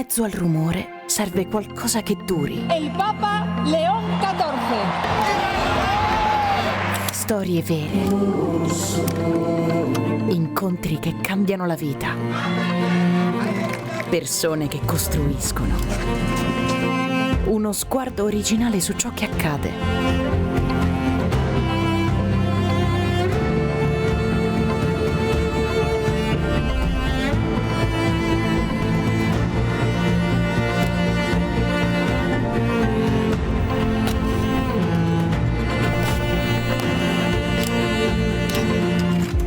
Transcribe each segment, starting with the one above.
mezzo al rumore serve qualcosa che duri. El Papa León XIV. Storie vere. Incontri che cambiano la vita. Persone che costruiscono. Uno sguardo originale su ciò che accade.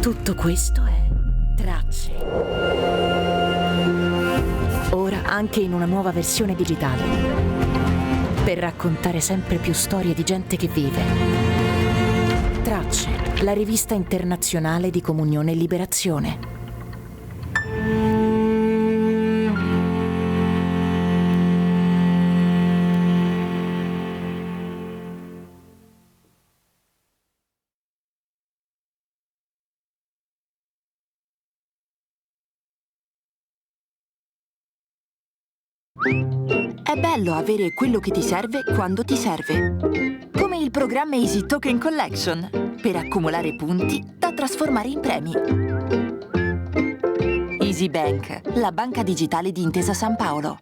Tutto questo è Tracce. Ora anche in una nuova versione digitale. Per raccontare sempre più storie di gente che vive. Tracce, la rivista internazionale di Comunione e Liberazione. È bello avere quello che ti serve quando ti serve. Come il programma Easy Token Collection, per accumulare punti da trasformare in premi. Easy Bank, la banca digitale di Intesa Sanpaolo.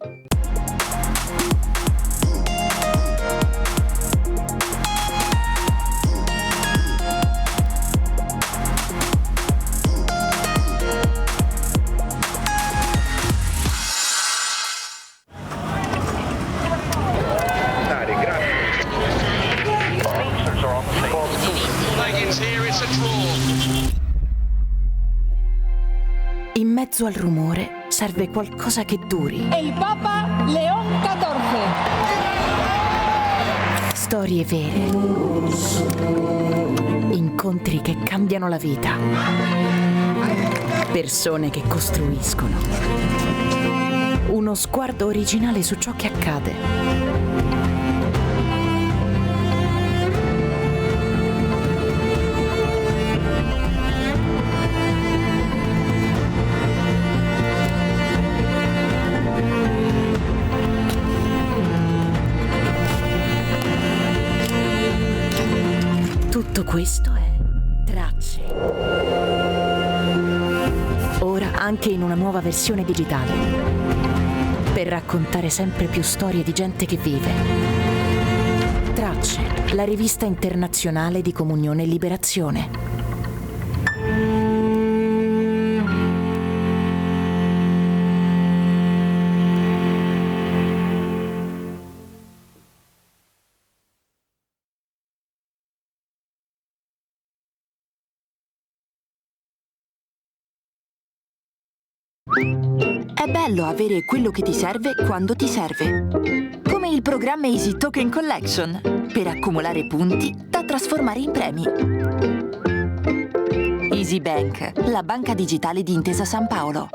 In mezzo al rumore serve qualcosa che duri. El Papa León XIV. Storie vere. Incontri che cambiano la vita. Persone che costruiscono. Uno sguardo originale su ciò che accade. Tutto questo è Tracce. Ora anche in una nuova versione digitale. Per raccontare sempre più storie di gente che vive. Tracce, la rivista internazionale di Comunione e Liberazione. È bello avere quello che ti serve quando ti serve. Come il programma Easy Token Collection, per accumulare punti da trasformare in premi. Easy Bank, la banca digitale di Intesa Sanpaolo.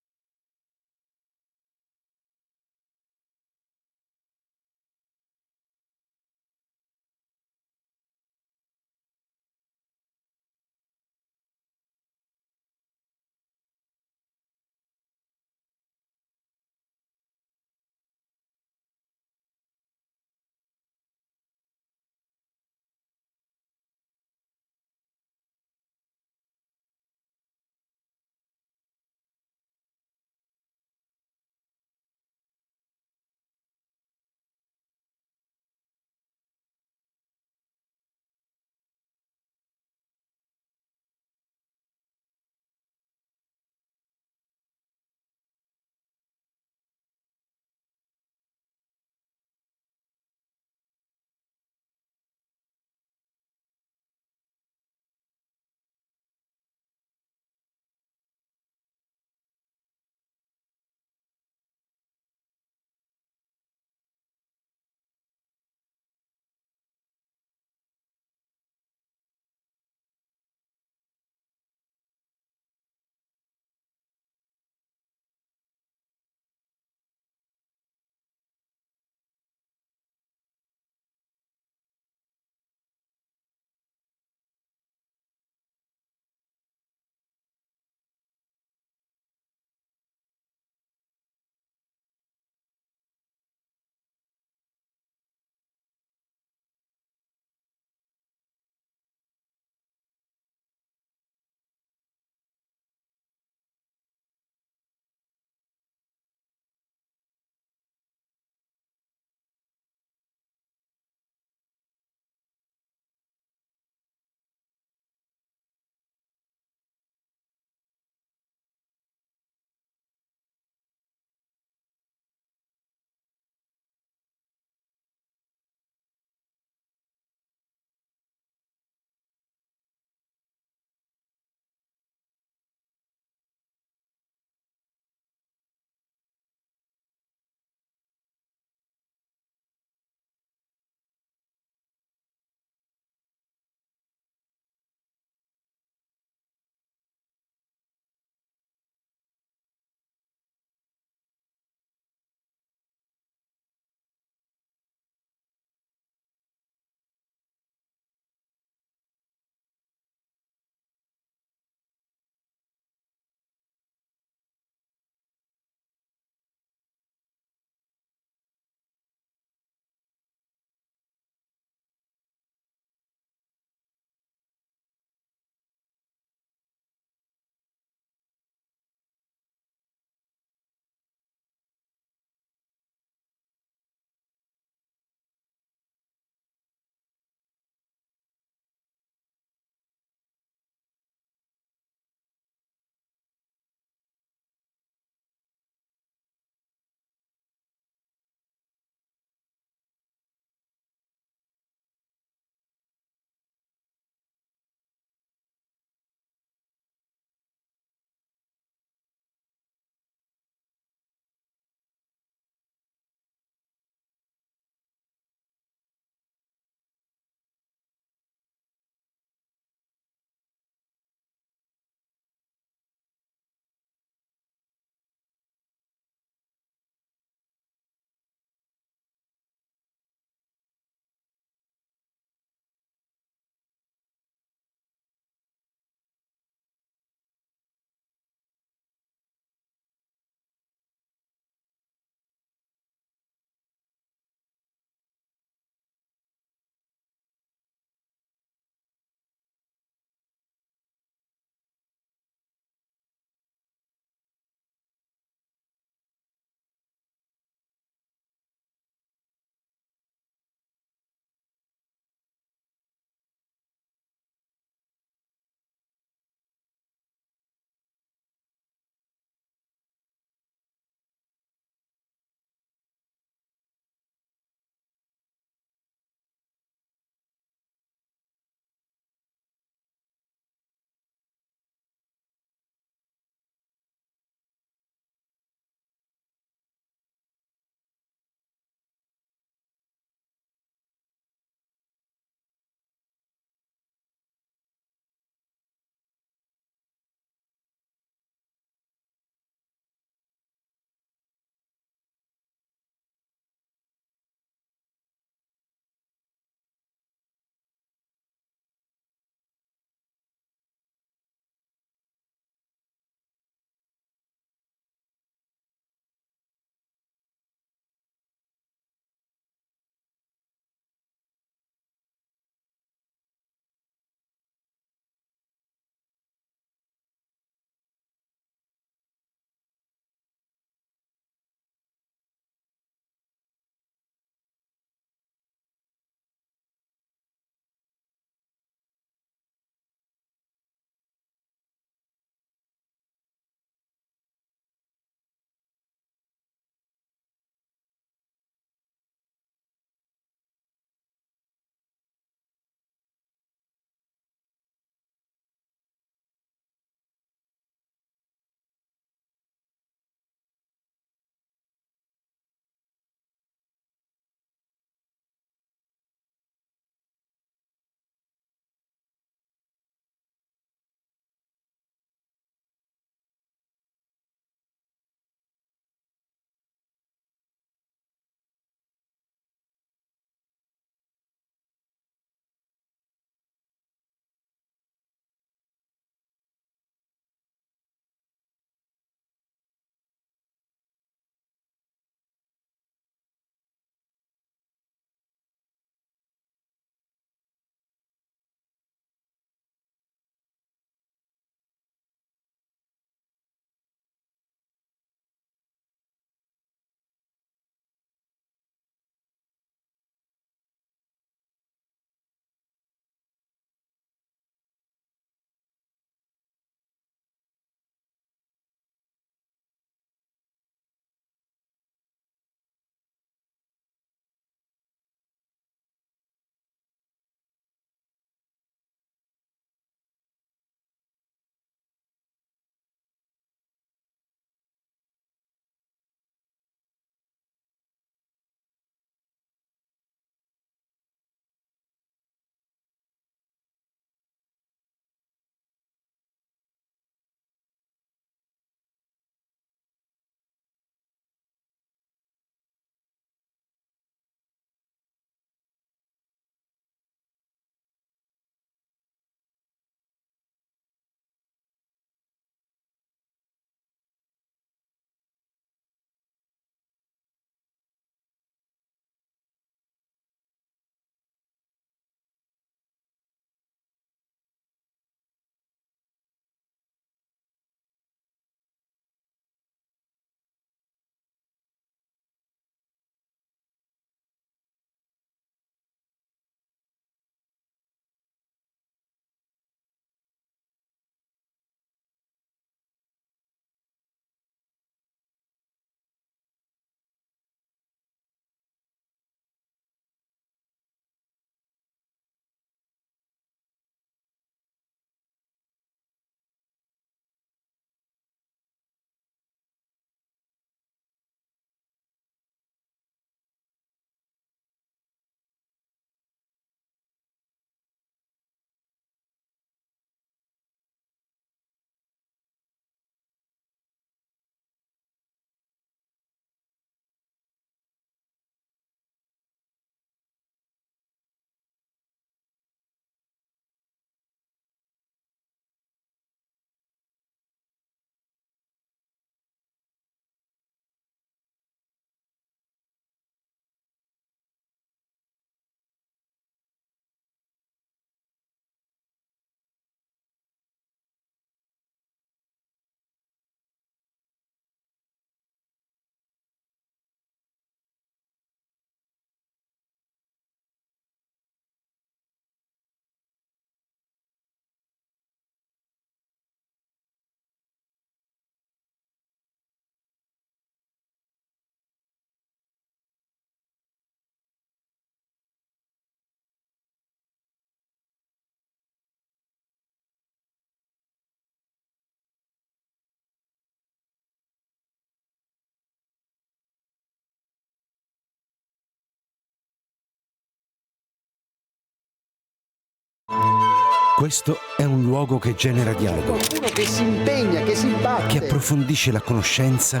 Questo è un luogo che genera dialogo, Qualcuno che si impegna, che si batte. che approfondisce la conoscenza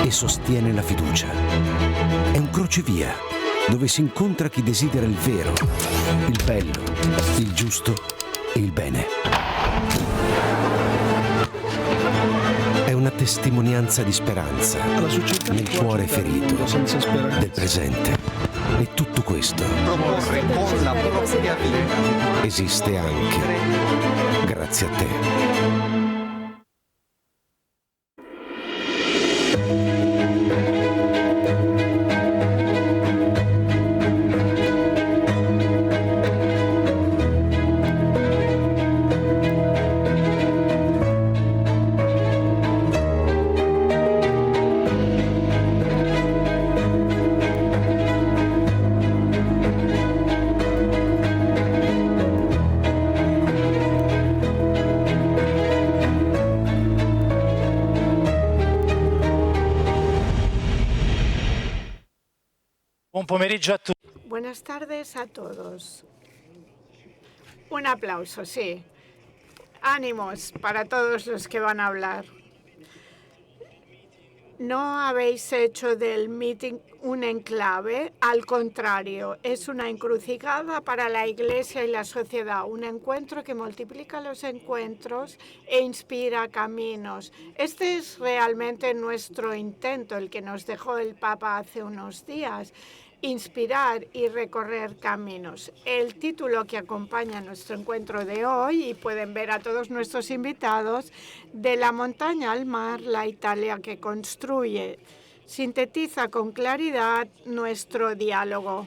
e sostiene la fiducia. È un crocevia dove si incontra chi desidera il vero, il bello, il giusto e il bene. È una testimonianza di speranza nel cuore ferito del presente. E tutto questo Proporre con la propria vita. esiste anche grazie a te. Buon pomeriggio a tutti. Buenas tardes a todos. Un aplauso, sí. Ánimos para todos los que van a hablar. No habéis hecho del meeting un enclave, al contrario, es una encrucijada para la Iglesia y la sociedad, un encuentro que multiplica los encuentros e inspira caminos. Este es realmente nuestro intento, el que nos dejó el Papa hace unos días. Inspirar y recorrer caminos. El título que acompaña nuestro encuentro de hoy, y pueden ver a todos nuestros invitados, De la montaña al mar, la Italia que construye, sintetiza con claridad nuestro diálogo.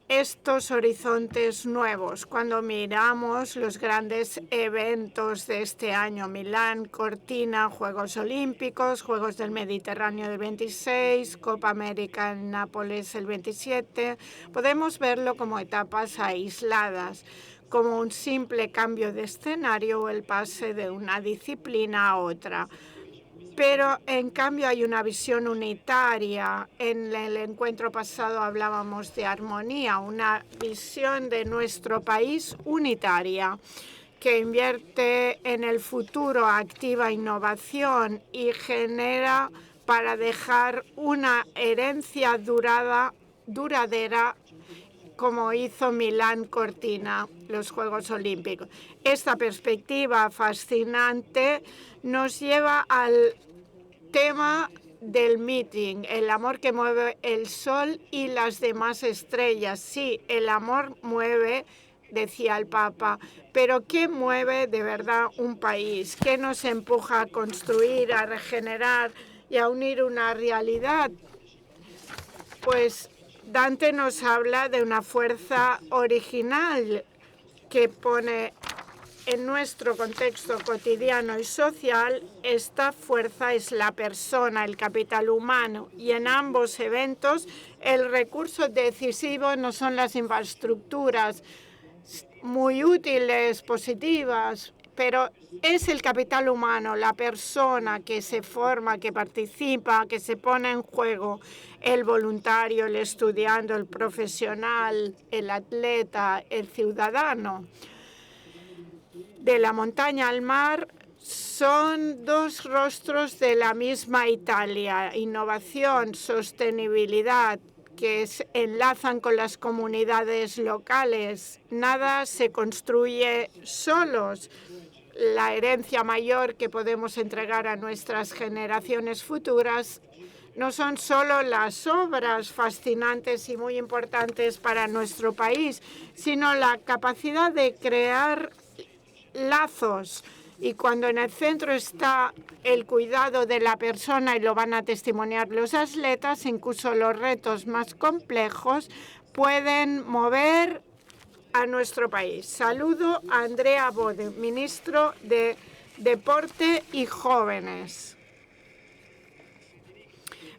Estos horizontes nuevos, cuando miramos los grandes eventos de este año, Milán, Cortina, Juegos Olímpicos, Juegos del Mediterráneo del 26, Copa América en Nápoles el 27, podemos verlo como etapas aisladas, como un simple cambio de escenario o el pase de una disciplina a otra. Pero, en cambio, hay una visión unitaria. En el encuentro pasado hablábamos de armonía, una visión de nuestro país unitaria, que invierte en el futuro, activa innovación y genera para dejar una herencia duradera, como hizo Milán Cortina, los Juegos Olímpicos. Esta perspectiva fascinante nos lleva al tema del meeting, el amor que mueve el sol y las demás estrellas. Sí, el amor mueve, decía el Papa, pero ¿qué mueve de verdad un país? ¿Qué nos empuja a construir, a regenerar y a unir una realidad? Pues Dante nos habla de una fuerza original que pone en nuestro contexto cotidiano y social. Esta fuerza es la persona, el capital humano, y en ambos eventos el recurso decisivo no son las infraestructuras muy útiles, positivas, pero es el capital humano, la persona que se forma, que participa, que se pone en juego, el voluntario, el estudiante, el profesional, el atleta, el ciudadano. De la montaña al mar son dos rostros de la misma Italia: innovación, sostenibilidad, que se enlazan con las comunidades locales. Nada se construye solos. La herencia mayor que podemos entregar a nuestras generaciones futuras no son solo las obras fascinantes y muy importantes para nuestro país, sino la capacidad de crear lazos. Y cuando en el centro está el cuidado de la persona, y lo van a testimoniar los atletas, incluso los retos más complejos pueden mover a nuestro país. Saludo a Andrea Bode, ministro de Deporte y Jóvenes.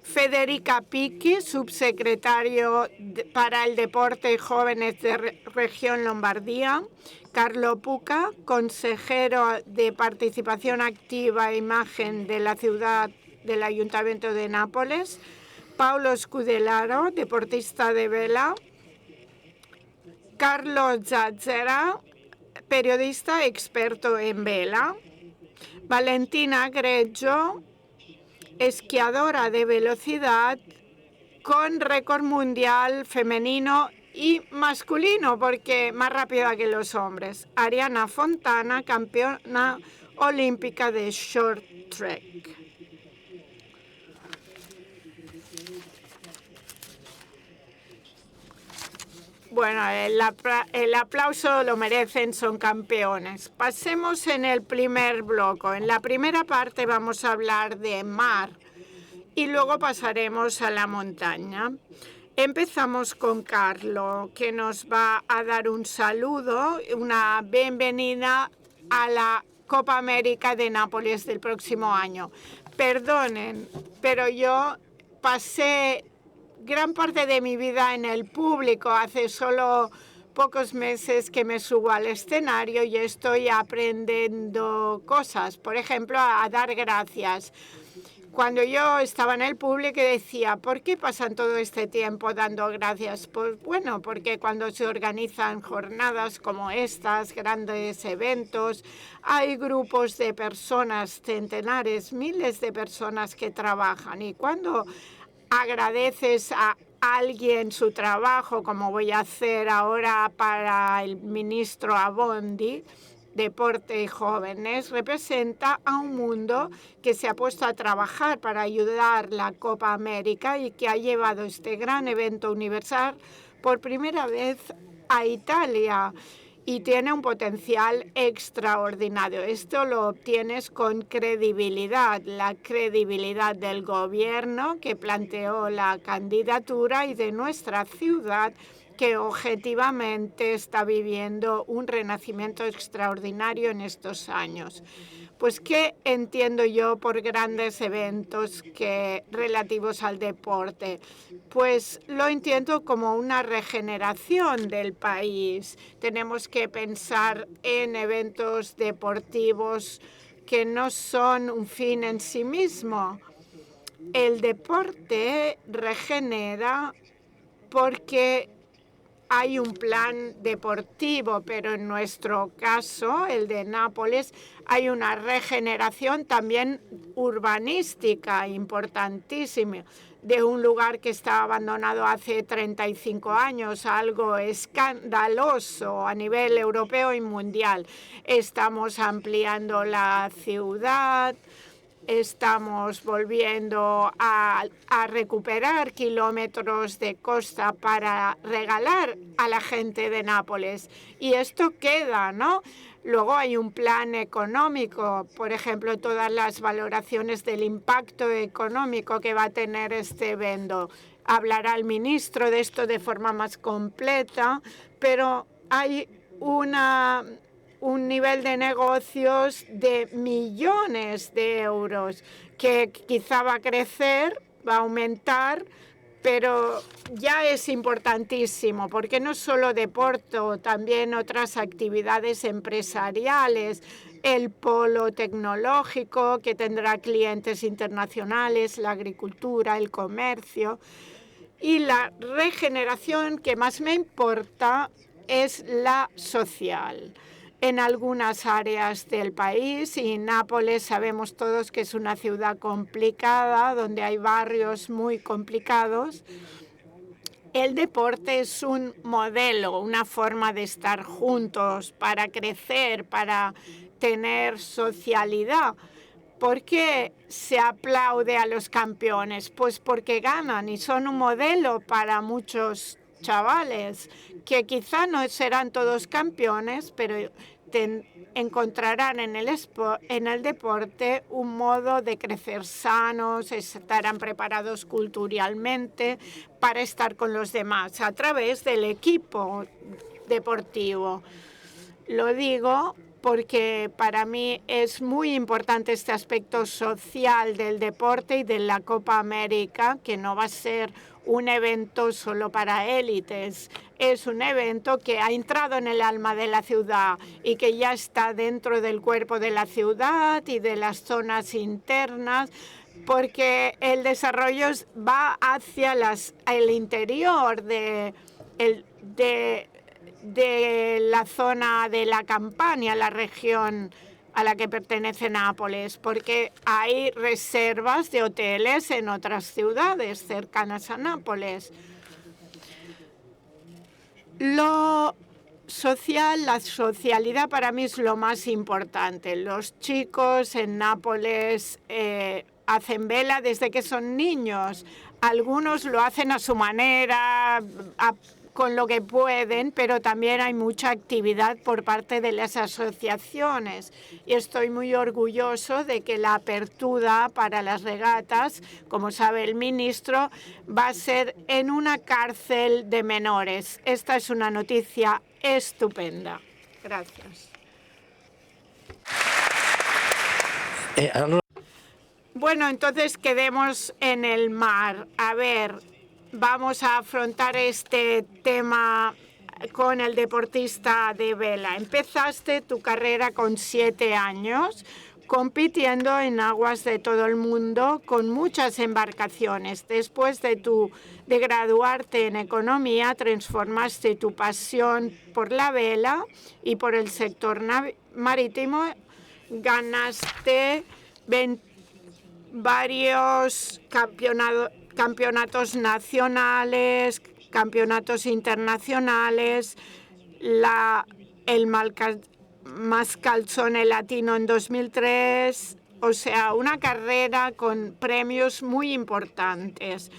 Federica Picchi, subsecretario para el Deporte y Jóvenes de Región Lombardía. Carlo Puca, consejero de Participación Activa e Imagen de la ciudad del Ayuntamiento de Nápoles. Paulo Scudellaro, deportista de vela. Carlo Zazzera, periodista experto en vela. Valentina Greggio, esquiadora de velocidad con récord mundial femenino y masculino, porque más rápida que los hombres. Ariana Fontana, campeona olímpica de short track. Bueno, el aplauso lo merecen, son campeones. Pasemos en el primer bloque. En la primera parte vamos a hablar de mar y luego pasaremos a la montaña. Empezamos con Carlo, que nos va a dar un saludo, una bienvenida a la Copa América de Nápoles del próximo año. Perdonen, pero yo pasé gran parte de mi vida en el público. Hace solo pocos meses que me subo al escenario y estoy aprendiendo cosas. Por ejemplo, a dar gracias. Cuando yo estaba en el público decía, ¿por qué pasan todo este tiempo dando gracias? Pues bueno, porque cuando se organizan jornadas como estas, grandes eventos, hay grupos de personas, centenares, miles de personas que trabajan. Y cuando agradeces a alguien su trabajo, como voy a hacer ahora para el ministro Abondi, Deporte y Jóvenes, representa a un mundo que se ha puesto a trabajar para ayudar la Copa América y que ha llevado este gran evento universal por primera vez a Italia y tiene un potencial extraordinario. Esto lo obtienes con credibilidad, la credibilidad del gobierno que planteó la candidatura y de nuestra ciudad, que objetivamente está viviendo un renacimiento extraordinario en estos años. Pues, ¿qué entiendo yo por grandes eventos relativos al deporte? Pues lo entiendo como una regeneración del país. Tenemos que pensar en eventos deportivos que no son un fin en sí mismo. El deporte regenera porque hay un plan deportivo, pero en nuestro caso, el de Nápoles, hay una regeneración también urbanística importantísima de un lugar que estaba abandonado hace 35 años, algo escandaloso a nivel europeo y mundial. Estamos ampliando la ciudad, estamos volviendo a recuperar kilómetros de costa para regalar a la gente de Nápoles. Y esto queda, ¿no? Luego hay un plan económico, por ejemplo, todas las valoraciones del impacto económico que va a tener este evento. Hablará el ministro de esto de forma más completa, pero hay un nivel de negocios de millones de euros que quizá va a crecer, va a aumentar, pero ya es importantísimo, porque no solo deporte, también otras actividades empresariales, el polo tecnológico que tendrá clientes internacionales, la agricultura, el comercio, y la regeneración que más me importa es la social. En algunas áreas del país, y Nápoles sabemos todos que es una ciudad complicada, donde hay barrios muy complicados, el deporte es un modelo, una forma de estar juntos, para crecer, para tener socialidad. ¿Por qué se aplaude a los campeones? Pues porque ganan y son un modelo para muchos chavales que quizá no serán todos campeones, pero encontrarán en el deporte un modo de crecer sanos, estarán preparados culturalmente para estar con los demás a través del equipo deportivo. Lo digo porque para mí es muy importante este aspecto social del deporte y de la Copa América, que no va a ser un evento solo para élites. Es un evento que ha entrado en el alma de la ciudad y que ya está dentro del cuerpo de la ciudad y de las zonas internas, porque el desarrollo va hacia el interior de de la zona de la Campania, la región a la que pertenece Nápoles, porque hay reservas de hoteles en otras ciudades cercanas a Nápoles. Lo social, la socialidad para mí es lo más importante. Los chicos en Nápoles hacen vela desde que son niños. Algunos lo hacen a su manera, con lo que pueden, pero también hay mucha actividad por parte de las asociaciones. Y estoy muy orgulloso de que la apertura para las regatas, como sabe el ministro, va a ser en una cárcel de menores. Esta es una noticia estupenda. Gracias. Bueno, entonces quedemos en el mar. A ver, vamos a afrontar este tema con el deportista de vela. Empezaste tu carrera con 7 años, compitiendo en aguas de todo el mundo con muchas embarcaciones. Después de graduarte en economía, transformaste tu pasión por la vela y por el sector marítimo. Ganaste varios campeonatos nacionales, campeonatos internacionales, el Mascalzone Latino en 2003, o sea, una carrera con premios muy importantes.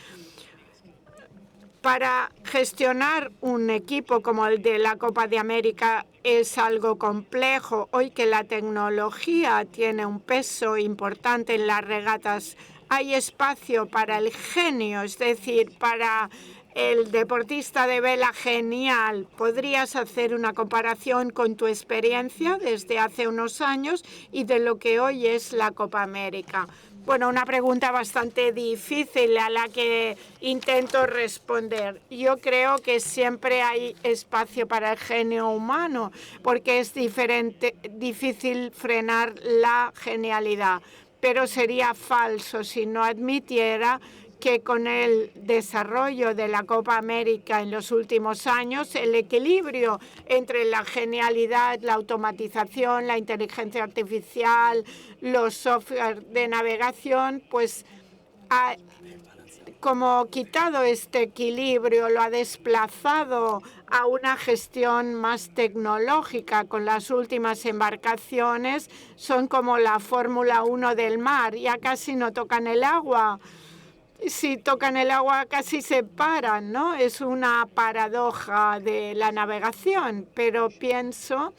Para gestionar un equipo como el de la Copa de América es algo complejo. Hoy que la tecnología tiene un peso importante en las regatas, hay espacio para el genio, es decir, para el deportista de vela genial. ¿Podrías hacer una comparación con tu experiencia desde hace unos años y de lo que hoy es la Copa América? Bueno, una pregunta bastante difícil a la que intento responder. Yo creo que siempre hay espacio para el genio humano, porque es difícil frenar la genialidad. Pero sería falso si no admitiera que con el desarrollo de la Copa América en los últimos años, el equilibrio entre la genialidad, la automatización, la inteligencia artificial, los software de navegación, pues ha como quitado este equilibrio, lo ha desplazado a una gestión más tecnológica. Con las últimas embarcaciones son como la Fórmula 1 del mar, ya casi no tocan el agua. Si tocan el agua casi se paran, ¿no? Es una paradoja de la navegación, pero pienso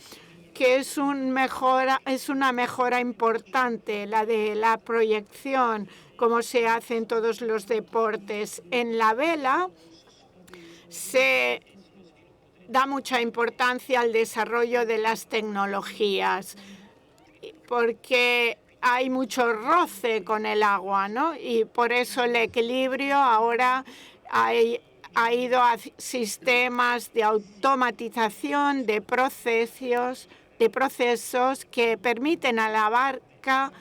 que es una mejora importante la de la proyección, como se hace en todos los deportes. En la vela se da mucha importancia al desarrollo de las tecnologías, porque hay mucho roce con el agua, ¿no? Y por eso el equilibrio ahora ha ido a sistemas de automatización de procesos que permiten a la barca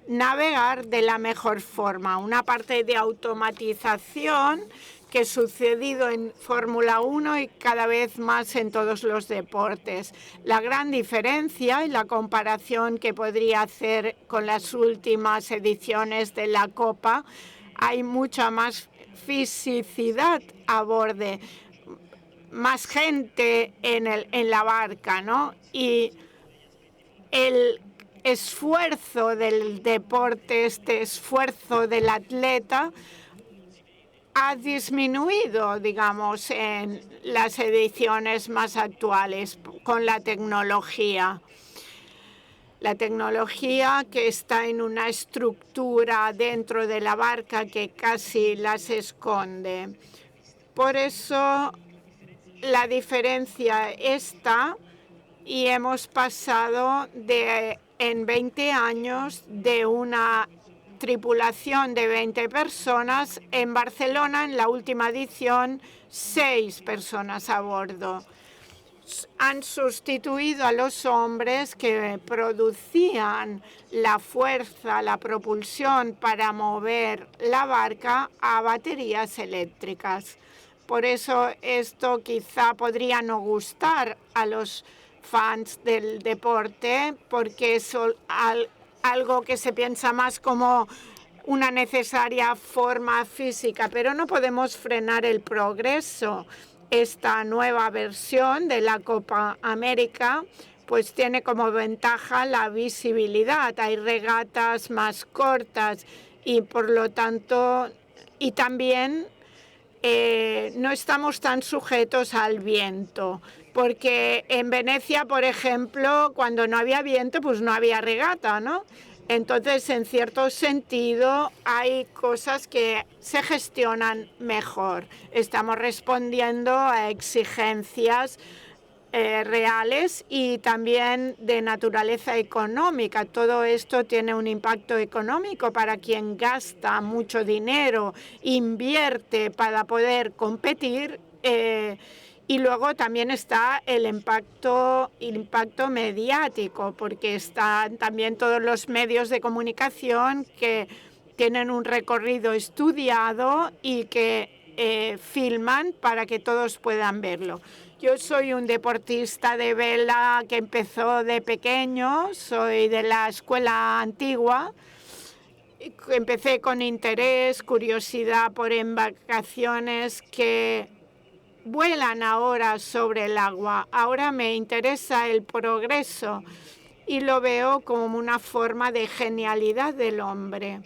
navegar de la mejor forma. Una parte de automatización que ha sucedido en Fórmula 1 y cada vez más en todos los deportes. La gran diferencia y la comparación que podría hacer con las últimas ediciones de la Copa, hay mucha más fisicidad a bordo, más gente en la barca, ¿no? Y el esfuerzo del deporte, este esfuerzo del atleta, ha disminuido, digamos, en las ediciones más actuales con la tecnología. La tecnología que está en una estructura dentro de la barca que casi las esconde. Por eso la diferencia está y hemos pasado en 20 años de una tripulación de 20 personas. En Barcelona, en la última edición, 6 personas a bordo. Han sustituido a los hombres que producían la fuerza, la propulsión para mover la barca a baterías eléctricas. Por eso esto quizá podría no gustar a los fans del deporte, porque es algo que se piensa más como una necesaria forma física, pero no podemos frenar el progreso. Esta nueva versión de la Copa América pues tiene como ventaja la visibilidad. Hay regatas más cortas y por lo tanto, y también no estamos tan sujetos al viento, porque en Venecia, por ejemplo, cuando no había viento, pues no había regata, ¿no? Entonces, en cierto sentido, hay cosas que se gestionan mejor. Estamos respondiendo a exigencias reales y también de naturaleza económica. Todo esto tiene un impacto económico para quien gasta mucho dinero, invierte para poder competir. Y luego también está el impacto mediático, porque están también todos los medios de comunicación que tienen un recorrido estudiado y que filman para que todos puedan verlo. Yo soy un deportista de vela que empezó de pequeño, soy de la escuela antigua. Empecé con interés, curiosidad por embarcaciones que vuelan ahora sobre el agua. Ahora me interesa el progreso y lo veo como una forma de genialidad del hombre.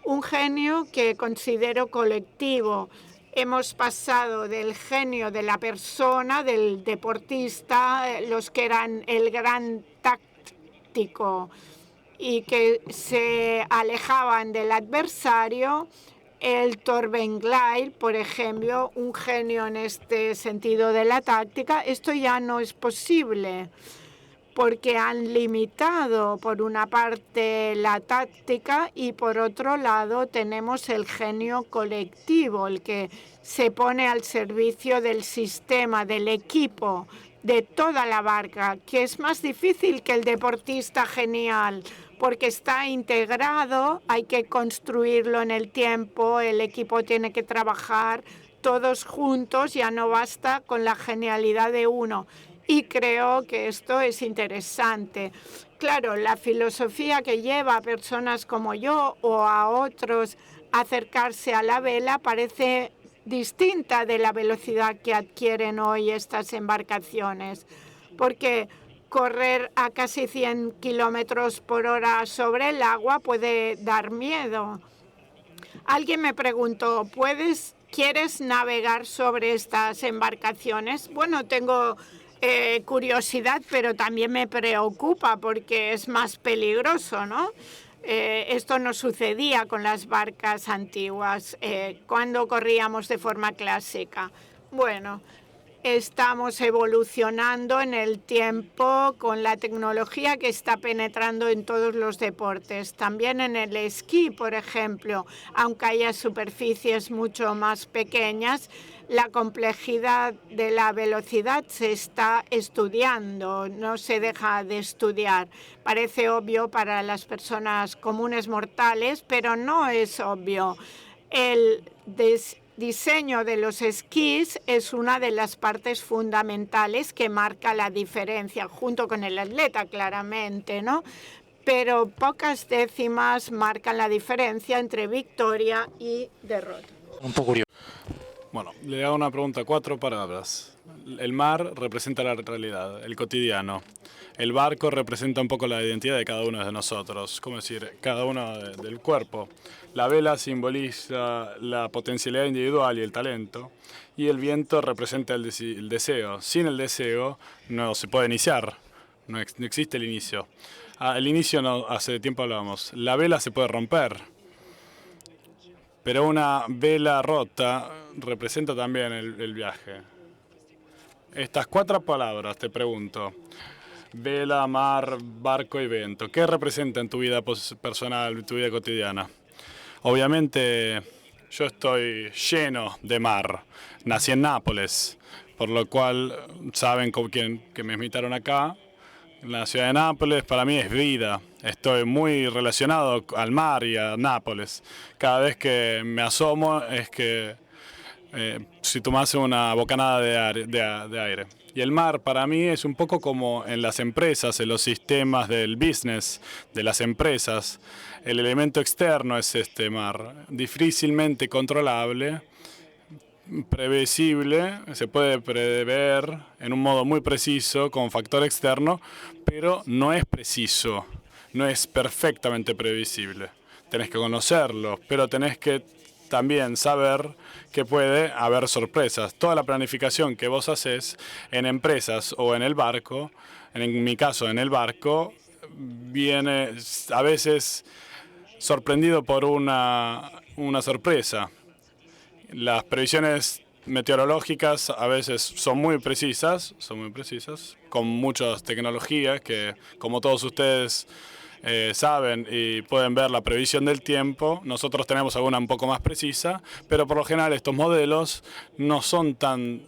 Un genio que considero colectivo. Hemos pasado del genio de la persona, del deportista, los que eran el gran táctico y que se alejaban del adversario, el Torben Glyle, por ejemplo, un genio en este sentido de la táctica. Esto ya no es posible porque han limitado por una parte la táctica y por otro lado tenemos el genio colectivo, el que se pone al servicio del sistema, del equipo, de toda la barca, que es más difícil que el deportista genial, porque está integrado, hay que construirlo en el tiempo, el equipo tiene que trabajar todos juntos, ya no basta con la genialidad de uno. Y creo que esto es interesante. Claro, la filosofía que lleva a personas como yo o a otros a acercarse a la vela parece distinta de la velocidad que adquieren hoy estas embarcaciones, porque correr a casi 100 kilómetros por hora sobre el agua puede dar miedo. Alguien me preguntó, ¿quieres navegar sobre estas embarcaciones? Bueno, tengo curiosidad, pero también me preocupa porque es más peligroso, ¿no? Esto no sucedía con las barcas antiguas cuando corríamos de forma clásica. Bueno, estamos evolucionando en el tiempo con la tecnología que está penetrando en todos los deportes. También en el esquí, por ejemplo, aunque haya superficies mucho más pequeñas, la complejidad de la velocidad se está estudiando, no se deja de estudiar. Parece obvio para las personas comunes mortales, pero no es obvio. El diseño de los esquís es una de las partes fundamentales que marca la diferencia, junto con el atleta, claramente, ¿no? Pero pocas décimas marcan la diferencia entre victoria y derrota. Un po' curioso. Bueno, le hago una pregunta, 4 palabras. El mar representa la realidad, el cotidiano. El barco representa un poco la identidad de cada uno de nosotros, como decir, cada uno del cuerpo. La vela simboliza la potencialidad individual y el talento. Y el viento representa el deseo. Sin el deseo no se puede iniciar, no existe el inicio. El inicio, no, hace tiempo hablábamos, la vela se puede romper. Pero una vela rota representa también el viaje. Estas 4 palabras, te pregunto, vela, mar, barco y viento, ¿qué representa en tu vida personal, en tu vida cotidiana? Obviamente yo estoy lleno de mar, nací en Nápoles, por lo cual saben con quién que me invitaron acá. La ciudad de Nápoles para mí es vida. Estoy muy relacionado al mar y a Nápoles. Cada vez que me asomo es que si tomase una bocanada de aire. Y el mar para mí es un poco como en las empresas, en los sistemas del business de las empresas. El elemento externo es este mar, difícilmente controlable, previsible, se puede prever en un modo muy preciso con factor externo, pero no es preciso, no es perfectamente previsible. Tenés que conocerlo, pero tenés que también saber que puede haber sorpresas. Toda la planificación que vos haces en empresas o en el barco, en mi caso en el barco, viene a veces sorprendido por una sorpresa. Las previsiones meteorológicas a veces son muy precisas, con muchas tecnologías que, como todos ustedes saben y pueden ver la previsión del tiempo. Nosotros tenemos alguna un poco más precisa, pero por lo general estos modelos no son tan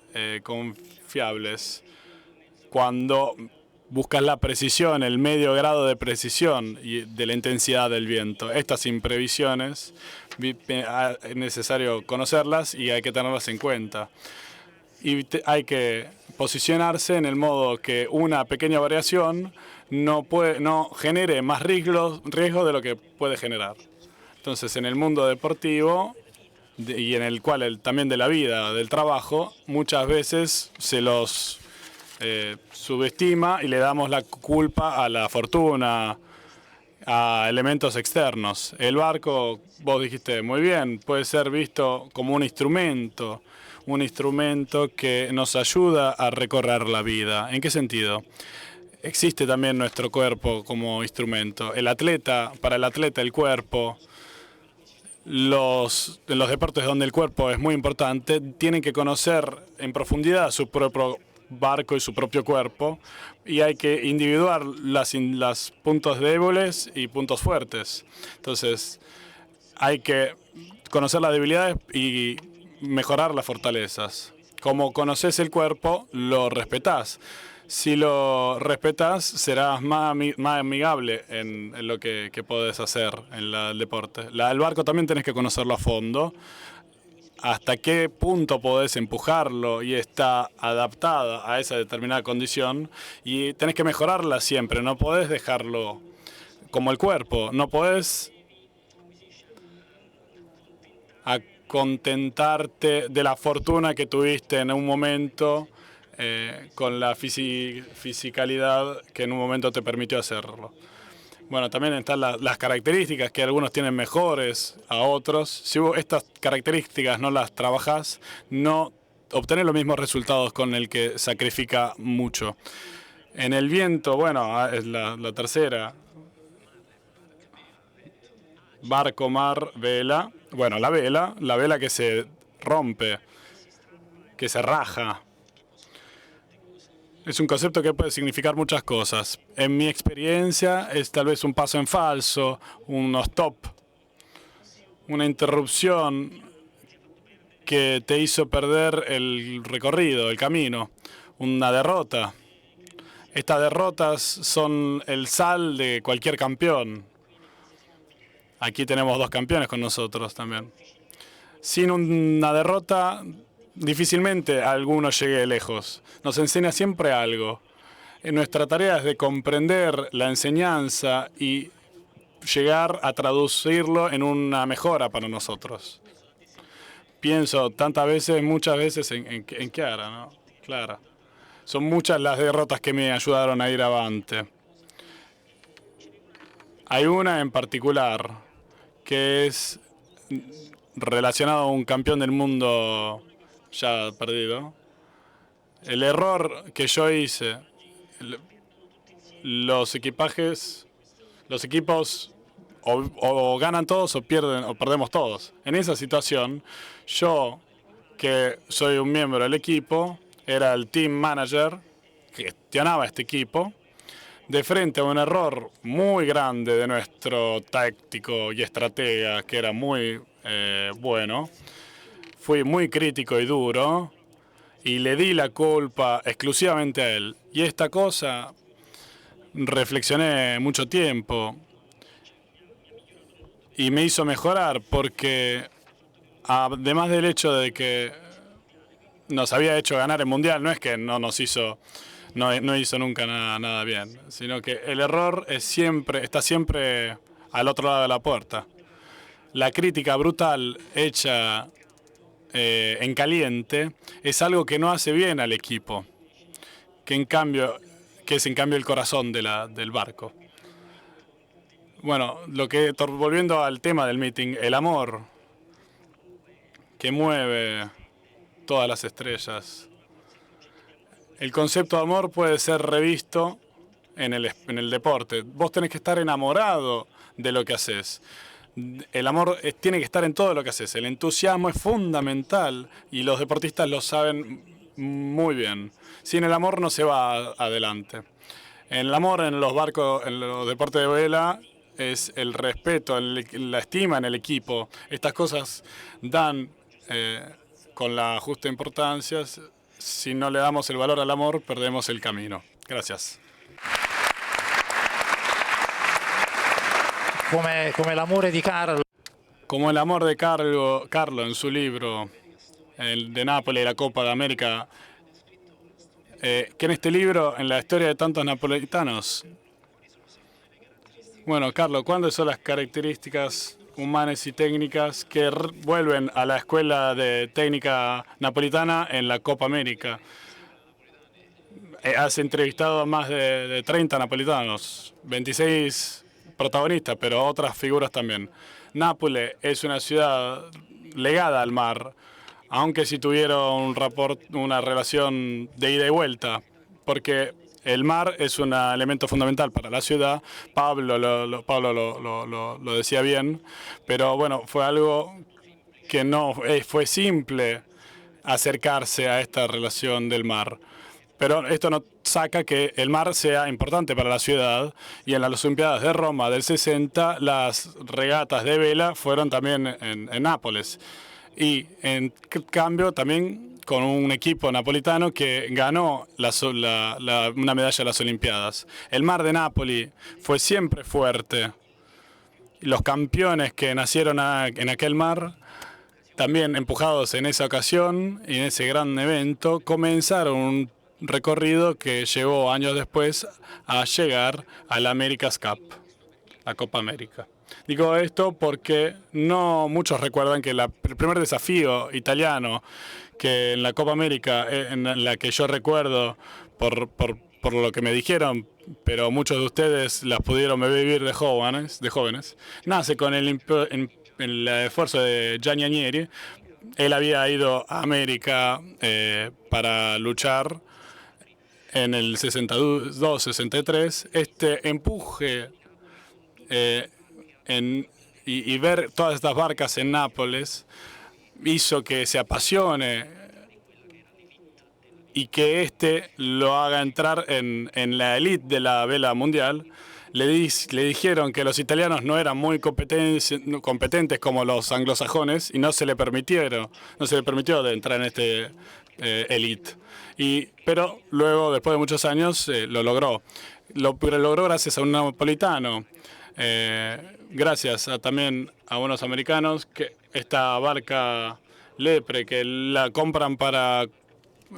confiables. Cuando buscas la precisión, el medio grado de precisión y de la intensidad del viento, estas imprevisiones es necesario conocerlas y hay que tenerlas en cuenta. Y hay que posicionarse en el modo que una pequeña variación no genere más riesgo de lo que puede generar. Entonces, en el mundo deportivo y en el cual también de la vida, del trabajo, muchas veces se los subestima y le damos la culpa a la fortuna, a elementos externos. El barco, vos dijiste muy bien, puede ser visto como un instrumento que nos ayuda a recorrer la vida. ¿En qué sentido? Existe también nuestro cuerpo como instrumento. Para el atleta, el cuerpo, en los deportes donde el cuerpo es muy importante, tienen que conocer en profundidad su propio barco y su propio cuerpo, y hay que individuar los puntos débiles y puntos fuertes. Entonces, hay que conocer las debilidades y mejorar las fortalezas. Como conoces el cuerpo, lo respetás. Si lo respetas, serás más amigable en lo que podés hacer en el deporte. El barco también tenés que conocerlo a fondo. Hasta qué punto podés empujarlo y está adaptada a esa determinada condición. Y tenés que mejorarla siempre. No podés dejarlo como el cuerpo. No podés contentarte de la fortuna que tuviste en un momento, con la fisicalidad que en un momento te permitió hacerlo. Bueno, también están las características que algunos tienen mejores a otros. Si vos estas características no las trabajás, no obtenés los mismos resultados con el que sacrifica mucho. En el viento, bueno, es la tercera. Barco, mar, vela. Bueno, la vela que se rompe, que se raja. Es un concepto que puede significar muchas cosas. En mi experiencia es tal vez un paso en falso, un stop, una interrupción que te hizo perder el recorrido, el camino, una derrota. Estas derrotas son el sal de cualquier campeón. Aquí tenemos 2 campeones con nosotros también. Sin una derrota, difícilmente alguno llegue lejos. Nos enseña siempre algo. Nuestra tarea es de comprender la enseñanza y llegar a traducirlo en una mejora para nosotros. Pienso muchas veces en Clara, ¿no? Clara. Son muchas las derrotas que me ayudaron a ir avante. Hay una en particular que es relacionada a un campeón del mundo ya perdido. El error que yo hice, los equipos o ganan todos o perdemos todos. En esa situación, yo, que soy un miembro del equipo, era el team manager, que gestionaba este equipo, de frente a un error muy grande de nuestro táctico y estratega, que era muy bueno. Fui muy crítico y duro y le di la culpa exclusivamente a él. Y esta cosa reflexioné mucho tiempo y me hizo mejorar, porque además del hecho de que nos había hecho ganar el Mundial. No es que no hizo nunca nada bien, sino que el error está siempre al otro lado de la puerta. La crítica brutal hecha en caliente es algo que no hace bien al equipo, que es en cambio el corazón del barco. Bueno, volviendo al tema del meeting, el amor que mueve todas las estrellas. El concepto de amor puede ser revisto en el deporte. Vos tenés que estar enamorado de lo que haces. El amor tiene que estar en todo lo que haces. El entusiasmo es fundamental y los deportistas lo saben muy bien. Sin el amor no se va adelante. El amor en los barcos, en los deportes de vela, es el respeto, la estima en el equipo. Estas cosas dan con la justa importancia. Si no le damos el valor al amor, perdemos el camino. Gracias. Come l'amore di Carlo. Como el amor de Carlo en su libro, el de Nápoles y la Copa de América, que en este libro, en la historia de tantos napolitanos. Bueno, Carlo, ¿cuáles son las características humanas y técnicas que vuelven a la escuela de técnica napolitana en la Copa América? Has entrevistado a más de 30 napolitanos, 26 protagonistas, pero otras figuras también. Nápoles es una ciudad legada al mar, aunque sí tuvieron una relación de ida y vuelta, porque el mar es un elemento fundamental para la ciudad. Pablo lo decía bien, pero bueno, fue algo que no fue simple acercarse a esta relación del mar. Pero esto no saca que el mar sea importante para la ciudad, y en las Olimpiadas de Roma del 60 las regatas de vela fueron también en Nápoles. Y en cambio también con un equipo napolitano que ganó una medalla de las Olimpiadas. El mar de Nápoli fue siempre fuerte. Los campeones que nacieron en aquel mar, también empujados en esa ocasión y en ese gran evento, comenzaron un recorrido que llevó años después a llegar a la America's Cup, la Copa América. Digo esto porque no muchos recuerdan que el primer desafío italiano que en la Copa América, en la que yo recuerdo por lo que me dijeron, pero muchos de ustedes las pudieron vivir de jóvenes, nace con el esfuerzo de Gianni Agnelli. Él había ido a América para luchar en el 62-63, este empuje y ver todas estas barcas en Nápoles hizo que se apasione y que lo haga entrar en la élite de la vela mundial. Le dijeron que los italianos no eran muy competentes como los anglosajones y no se le permitió de entrar en este élite. Pero luego, después de muchos años, lo logró. Lo logró gracias a un napolitano, gracias también a unos americanos, que esta barca Lepre, que la compran para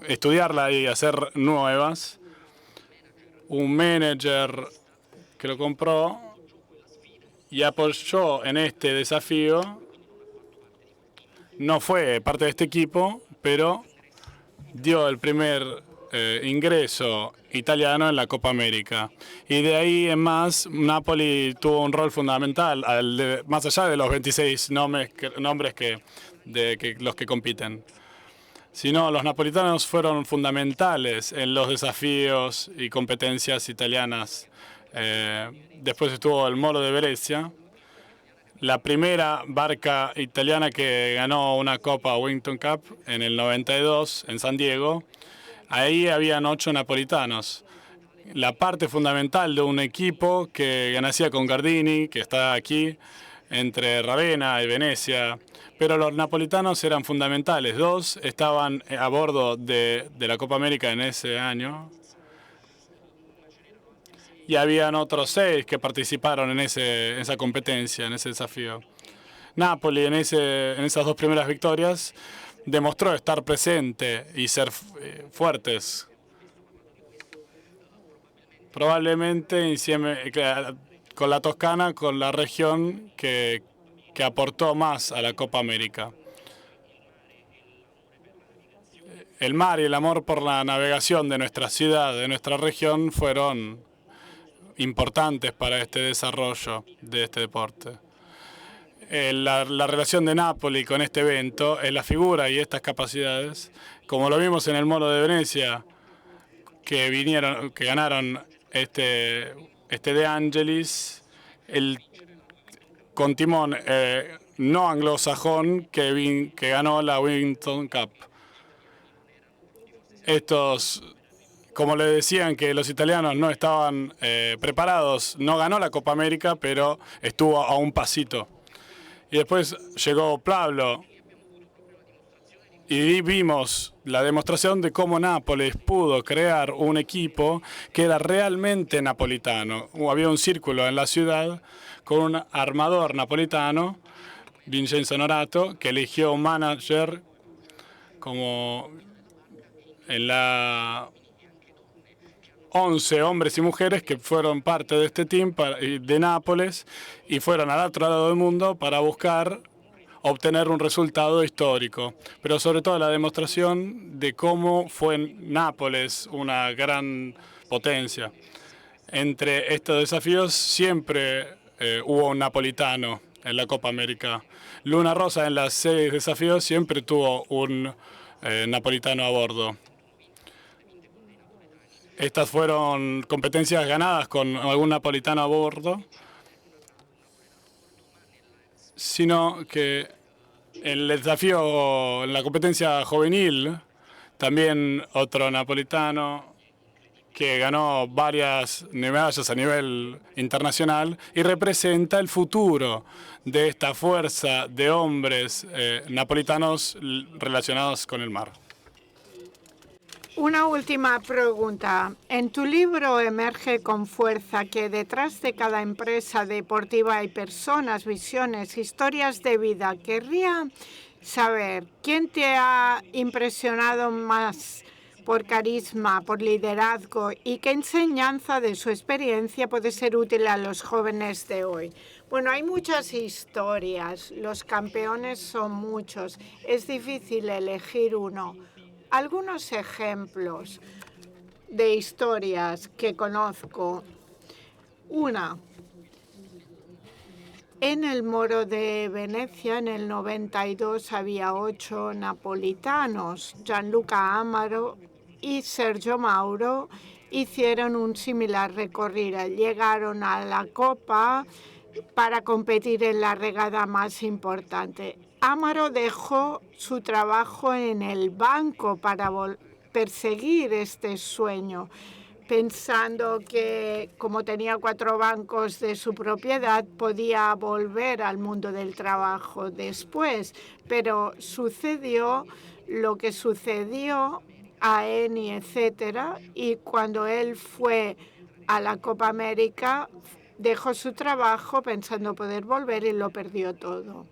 estudiarla y hacer nuevas. Un manager que lo compró y apoyó en este desafío. No fue parte de este equipo, pero dio el primer ingreso italiano en la Copa América. Y de ahí en más, Napoli tuvo un rol fundamental, más allá de los 26 nombres los que compiten. Sino los napolitanos fueron fundamentales en los desafíos y competencias italianas. Después estuvo el Molo de Venezia, la primera barca italiana que ganó una Copa Wellington Cup en el 92 en San Diego. Ahí habían 8 napolitanos. La parte fundamental de un equipo que nacía con Gardini, que está aquí, entre Ravenna y Venecia. Pero los napolitanos eran fundamentales. 2 estaban a bordo de la Copa América en ese año. Y habían otros 6 que participaron en esa competencia, en ese desafío. Napoli, en esas 2 primeras victorias, demostró estar presente y ser fuertes. Probablemente con la Toscana, con la región que aportó más a la Copa América. El mar y el amor por la navegación de nuestra ciudad, de nuestra región, fueron importantes para este desarrollo de este deporte. La relación de Nápoli con este evento es la figura y estas capacidades, como lo vimos en el Moro de Venecia, que ganaron este De Angelis, con timón no anglosajón que ganó la Wellington Cup. Estos, como le decían que los italianos no estaban preparados, no ganó la Copa América, pero estuvo a un pasito. Y después llegó Pablo y vimos la demostración de cómo Nápoles pudo crear un equipo que era realmente napolitano. Había un círculo en la ciudad con un armador napolitano, Vincenzo Norato, que eligió un manager como en la 11 hombres y mujeres que fueron parte de este team de Nápoles y fueron al otro lado del mundo para buscar obtener un resultado histórico, pero sobre todo la demostración de cómo fue Nápoles una gran potencia. Entre estos desafíos siempre hubo un napolitano en la Copa América. Luna Rosa en las 6 desafíos siempre tuvo un napolitano a bordo. Estas fueron competencias ganadas con algún napolitano a bordo, sino que el desafío en la competencia juvenil, también otro napolitano que ganó varias medallas a nivel internacional y representa el futuro de esta fuerza de hombres napolitanos relacionados con el mar. Una última pregunta. En tu libro emerge con fuerza que detrás de cada empresa deportiva hay personas, visiones, historias de vida. Querría saber, ¿quién te ha impresionado más por carisma, por liderazgo y qué enseñanza de su experiencia puede ser útil a los jóvenes de hoy? Bueno, hay muchas historias. Los campeones son muchos. Es difícil elegir uno. Algunos ejemplos de historias que conozco. Una, en el Moro de Venecia, en el 92, había 8 napolitanos. Gianluca Amaro y Sergio Mauro hicieron un similar recorrido. Llegaron a la Copa para competir en la regata más importante. Amaro dejó su trabajo en el banco para perseguir este sueño, pensando que como tenía 4 bancos de su propiedad, podía volver al mundo del trabajo después. Pero sucedió lo que sucedió a Eni, etcétera, y cuando él fue a la Copa América, dejó su trabajo pensando poder volver y lo perdió todo.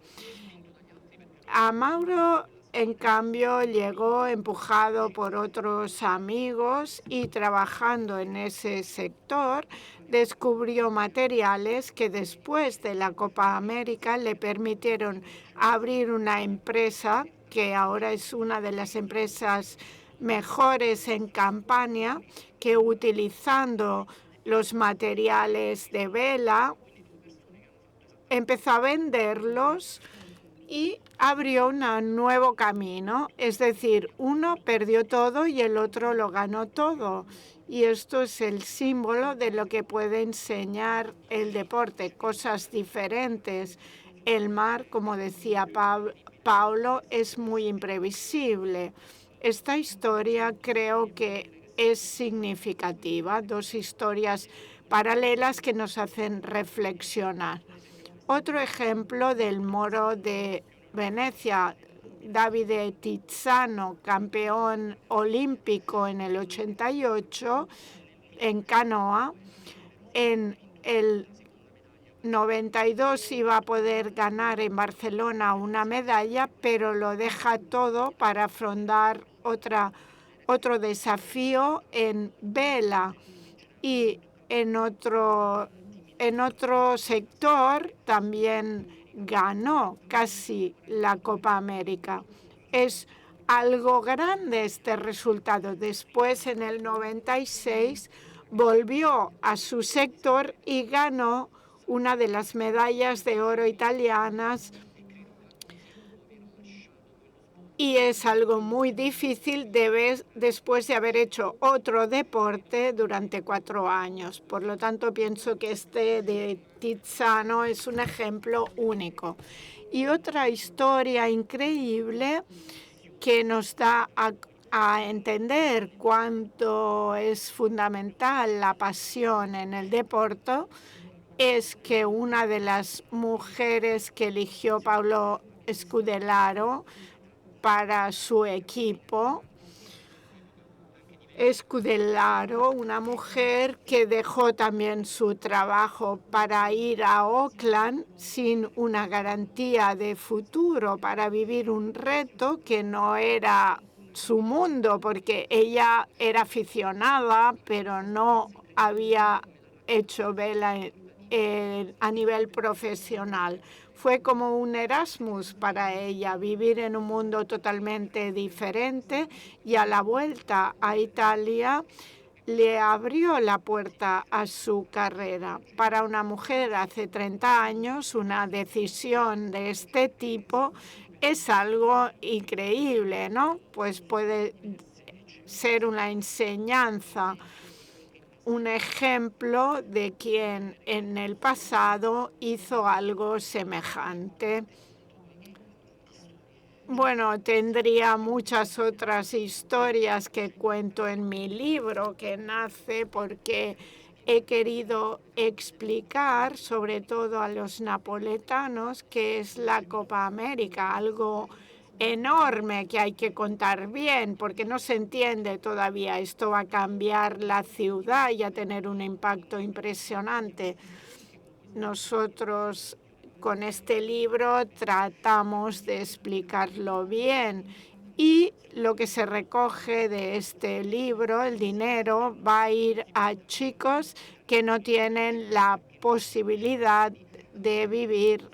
A Mauro, en cambio, llegó empujado por otros amigos y trabajando en ese sector, descubrió materiales que después de la Copa América le permitieron abrir una empresa que ahora es una de las empresas mejores en Campania, que utilizando los materiales de vela empezó a venderlos y abrió un nuevo camino. Es decir, uno perdió todo y el otro lo ganó todo. Y esto es el símbolo de lo que puede enseñar el deporte, cosas diferentes. El mar, como decía Paulo, es muy imprevisible. Esta historia creo que es significativa, 2 historias paralelas que nos hacen reflexionar. Otro ejemplo del Moro de Venecia, Davide Tizzano, campeón olímpico en el 88 en canoa. En el 92 iba a poder ganar en Barcelona una medalla, pero lo deja todo para afrontar otro desafío en vela y en otro sector también ganó casi la Copa América. Es algo grande este resultado. Después, en el 96, volvió a su sector y ganó una de las medallas de oro italianas. Y es algo muy difícil después de haber hecho otro deporte durante 4 años. Por lo tanto, pienso que este de Tiziano es un ejemplo único. Y otra historia increíble que nos da a entender cuánto es fundamental la pasión en el deporte es que una de las mujeres que eligió Paolo Scudelaro para su equipo, Scudelaro, una mujer que dejó también su trabajo para ir a Auckland sin una garantía de futuro, para vivir un reto que no era su mundo, porque ella era aficionada, pero no había hecho vela a nivel profesional. Fue como un Erasmus para ella, vivir en un mundo totalmente diferente, y a la vuelta a Italia le abrió la puerta a su carrera. Para una mujer hace 30 años, una decisión de este tipo es algo increíble, ¿no? Pues puede ser una enseñanza, un ejemplo de quien en el pasado hizo algo semejante. Bueno, tendría muchas otras historias que cuento en mi libro, que nace porque he querido explicar, sobre todo a los napoletanos, qué es la Copa América, algo enorme que hay que contar bien, porque no se entiende todavía. Esto va a cambiar la ciudad y a tener un impacto impresionante. Nosotros con este libro tratamos de explicarlo bien, y lo que se recoge de este libro, el dinero, va a ir a chicos que no tienen la posibilidad de vivir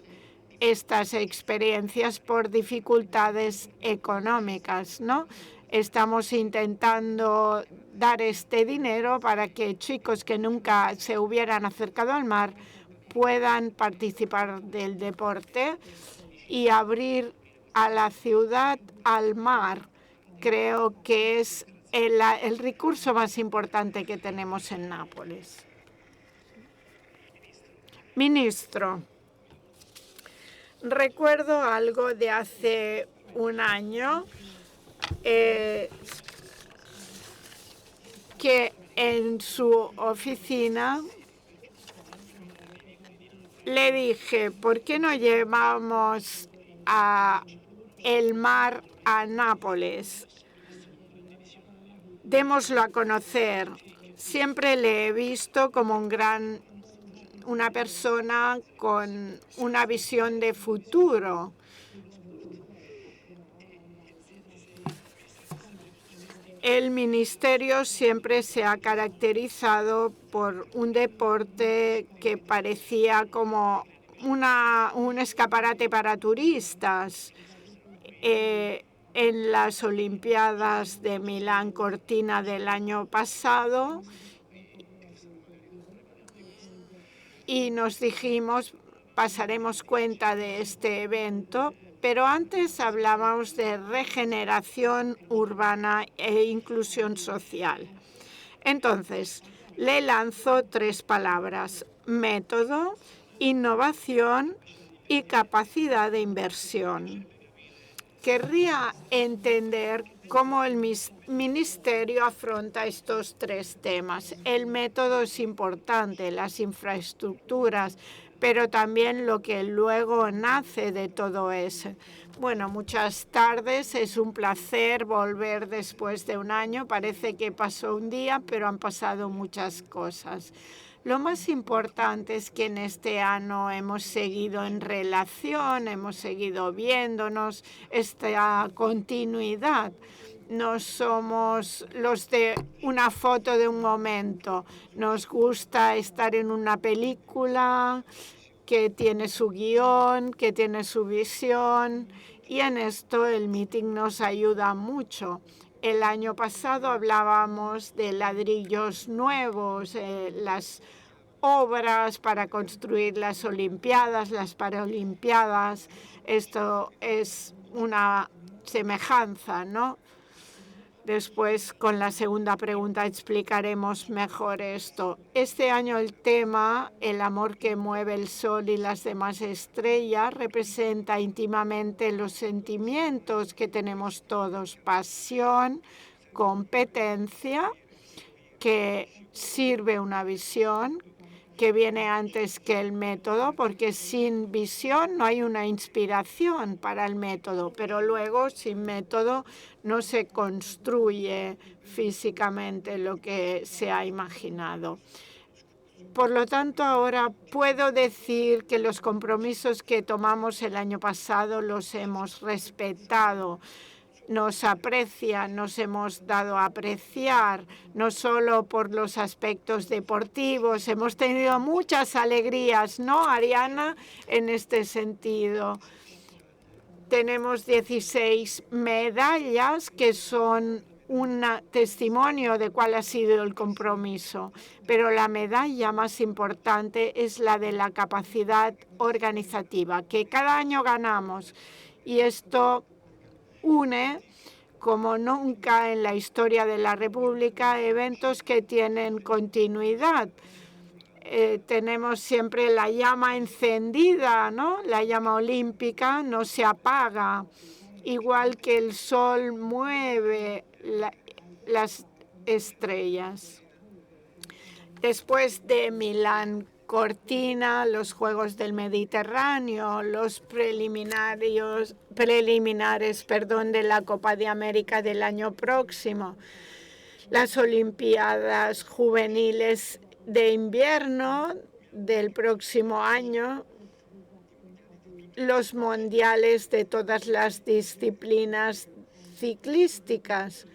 estas experiencias por dificultades económicas, ¿no? Estamos intentando dar este dinero para que chicos que nunca se hubieran acercado al mar puedan participar del deporte y abrir a la ciudad al mar. Creo que es el recurso más importante que tenemos en Nápoles. Ministro, recuerdo algo de hace un año que en su oficina le dije, ¿por qué no llevamos el mar a Nápoles? Démoslo a conocer. Siempre le he visto como una persona con una visión de futuro. El ministerio siempre se ha caracterizado por un deporte que parecía como un escaparate para turistas. En las Olimpiadas de Milán Cortina del año pasado, y nos dijimos, pasaremos cuenta de este evento, pero antes hablábamos de regeneración urbana e inclusión social. Entonces, le lanzo 3 palabras: método, innovación y capacidad de inversión. Querría entender cómo el ministerio afronta estos 3 temas. El método es importante, las infraestructuras, pero también lo que luego nace de todo eso. Bueno, muchas tardes, es un placer volver después de un año. Parece que pasó un día, pero han pasado muchas cosas. Lo más importante es que en este año hemos seguido en relación, hemos seguido viéndonos, esta continuidad. No somos los de una foto de un momento. Nos gusta estar en una película que tiene su guión, que tiene su visión, y en esto el meeting nos ayuda mucho. El año pasado hablábamos de ladrillos nuevos, las obras para construir las Olimpiadas, las Paralimpiadas. Esto es una semejanza, ¿no? Después, con la segunda pregunta, explicaremos mejor esto. Este año el tema, el amor que mueve el sol y las demás estrellas, representa íntimamente los sentimientos que tenemos todos. Pasión, competencia, que sirve una visión, que viene antes que el método, porque sin visión no hay una inspiración para el método, pero luego sin método no se construye físicamente lo que se ha imaginado. Por lo tanto, ahora puedo decir que los compromisos que tomamos el año pasado los hemos respetado. Nos aprecian, nos hemos dado a apreciar, no solo por los aspectos deportivos. Hemos tenido muchas alegrías, ¿no, Ariana? En este sentido. Tenemos 16 medallas que son un testimonio de cuál ha sido el compromiso. Pero la medalla más importante es la de la capacidad organizativa, que cada año ganamos. Y esto une, como nunca en la historia de la República, eventos que tienen continuidad. Tenemos siempre la llama encendida, ¿no? La llama olímpica no se apaga, igual que el sol mueve las estrellas. Después de Milán Cortina, los Juegos del Mediterráneo, los preliminares de la Copa de América del año próximo, las Olimpiadas juveniles de invierno del próximo año, los mundiales de todas las disciplinas ciclistas.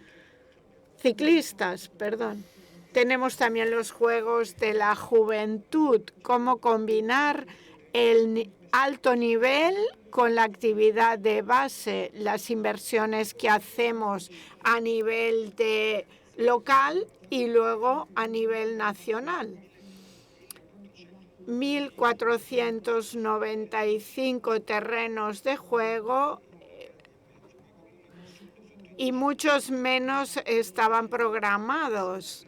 Tenemos también los Juegos de la Juventud, cómo combinar el alto nivel con la actividad de base, las inversiones que hacemos a nivel local y luego a nivel nacional. 1.495 terrenos de juego y muchos menos estaban programados.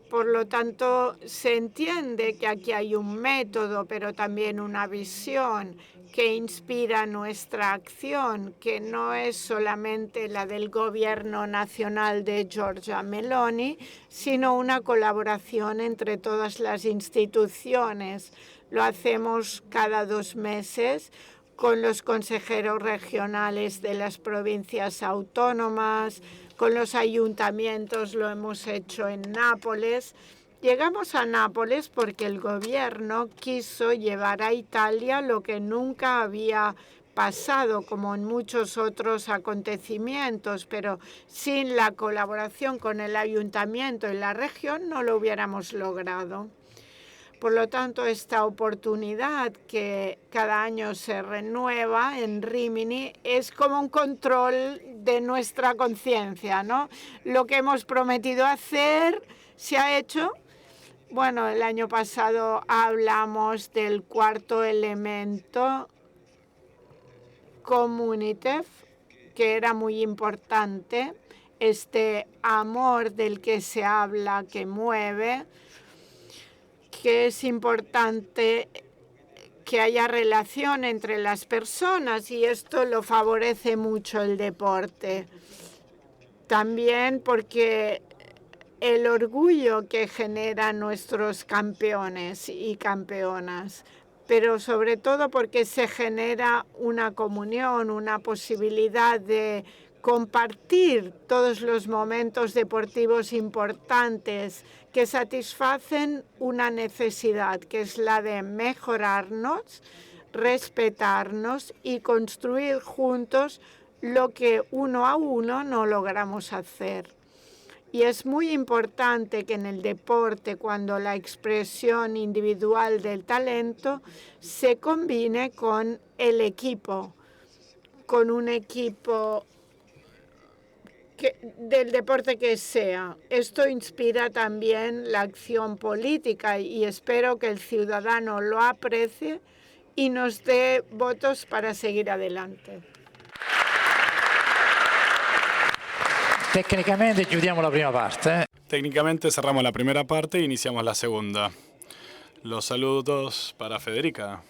Por lo tanto, se entiende que aquí hay un método, pero también una visión que inspira nuestra acción, que no es solamente la del Gobierno Nacional de Giorgia Meloni, sino una colaboración entre todas las instituciones. Lo hacemos cada 2 meses con los consejeros regionales de las provincias autónomas, con los ayuntamientos. Lo hemos hecho en Nápoles. Llegamos a Nápoles porque el gobierno quiso llevar a Italia lo que nunca había pasado, como en muchos otros acontecimientos, pero sin la colaboración con el ayuntamiento y la región no lo hubiéramos logrado. Por lo tanto, esta oportunidad que cada año se renueva en Rímini es como un control de nuestra conciencia, ¿no? Lo que hemos prometido hacer se ha hecho. Bueno, el año pasado hablamos del cuarto elemento, Communitef, que era muy importante, este amor del que se habla, que mueve, que es importante que haya relación entre las personas y esto lo favorece mucho el deporte. También porque el orgullo que generan nuestros campeones y campeonas, pero sobre todo porque se genera una comunión, una posibilidad de compartir todos los momentos deportivos importantes que satisfacen una necesidad, que es la de mejorarnos, respetarnos y construir juntos lo que uno a uno no logramos hacer. Y es muy importante que en el deporte, cuando la expresión individual del talento se combine con el equipo, con un equipo del deporte que sea. Esto inspira también la acción política y espero que el ciudadano lo aprecie y nos dé votos para seguir adelante. Tecnicamente chiudiamo la prima parte. Técnicamente cerramos la primera parte e iniciamos la segunda. Los saludos para Federica.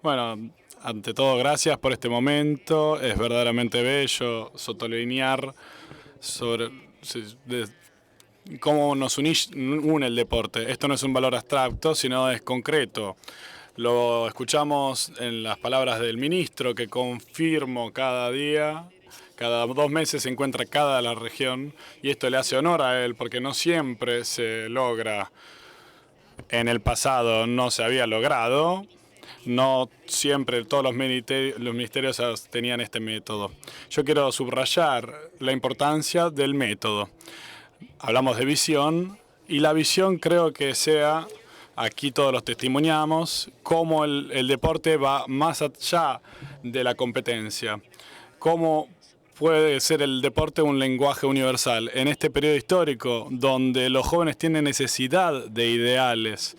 Bueno, ante todo, gracias por este momento. Es verdaderamente bello sottolinear sobre cómo nos une el deporte. Esto no es un valor abstracto, sino es concreto. Lo escuchamos en las palabras del ministro, que confirmó cada día. Cada 2 meses se encuentra cada la región y esto le hace honor a él porque no siempre se logra. En el pasado no se había logrado, no siempre todos los ministerios tenían este método. Yo quiero subrayar la importancia del método. Hablamos de visión y la visión creo que sea, aquí todos los testimoniamos, cómo el deporte va más allá de la competencia. Cómo puede ser el deporte un lenguaje universal en este periodo histórico donde los jóvenes tienen necesidad de ideales,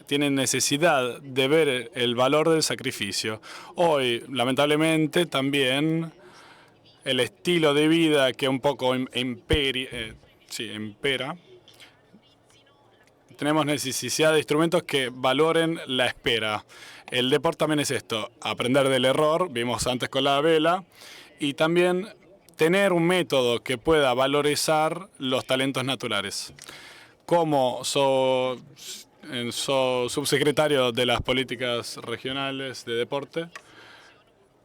tienen necesidad de ver el valor del sacrificio. Hoy, lamentablemente, también el estilo de vida que un poco impera, tenemos necesidad de instrumentos que valoren la espera. El deporte también es esto, aprender del error, vimos antes con la vela, y también tener un método que pueda valorizar los talentos naturales. Como subsecretario de las políticas regionales de deporte,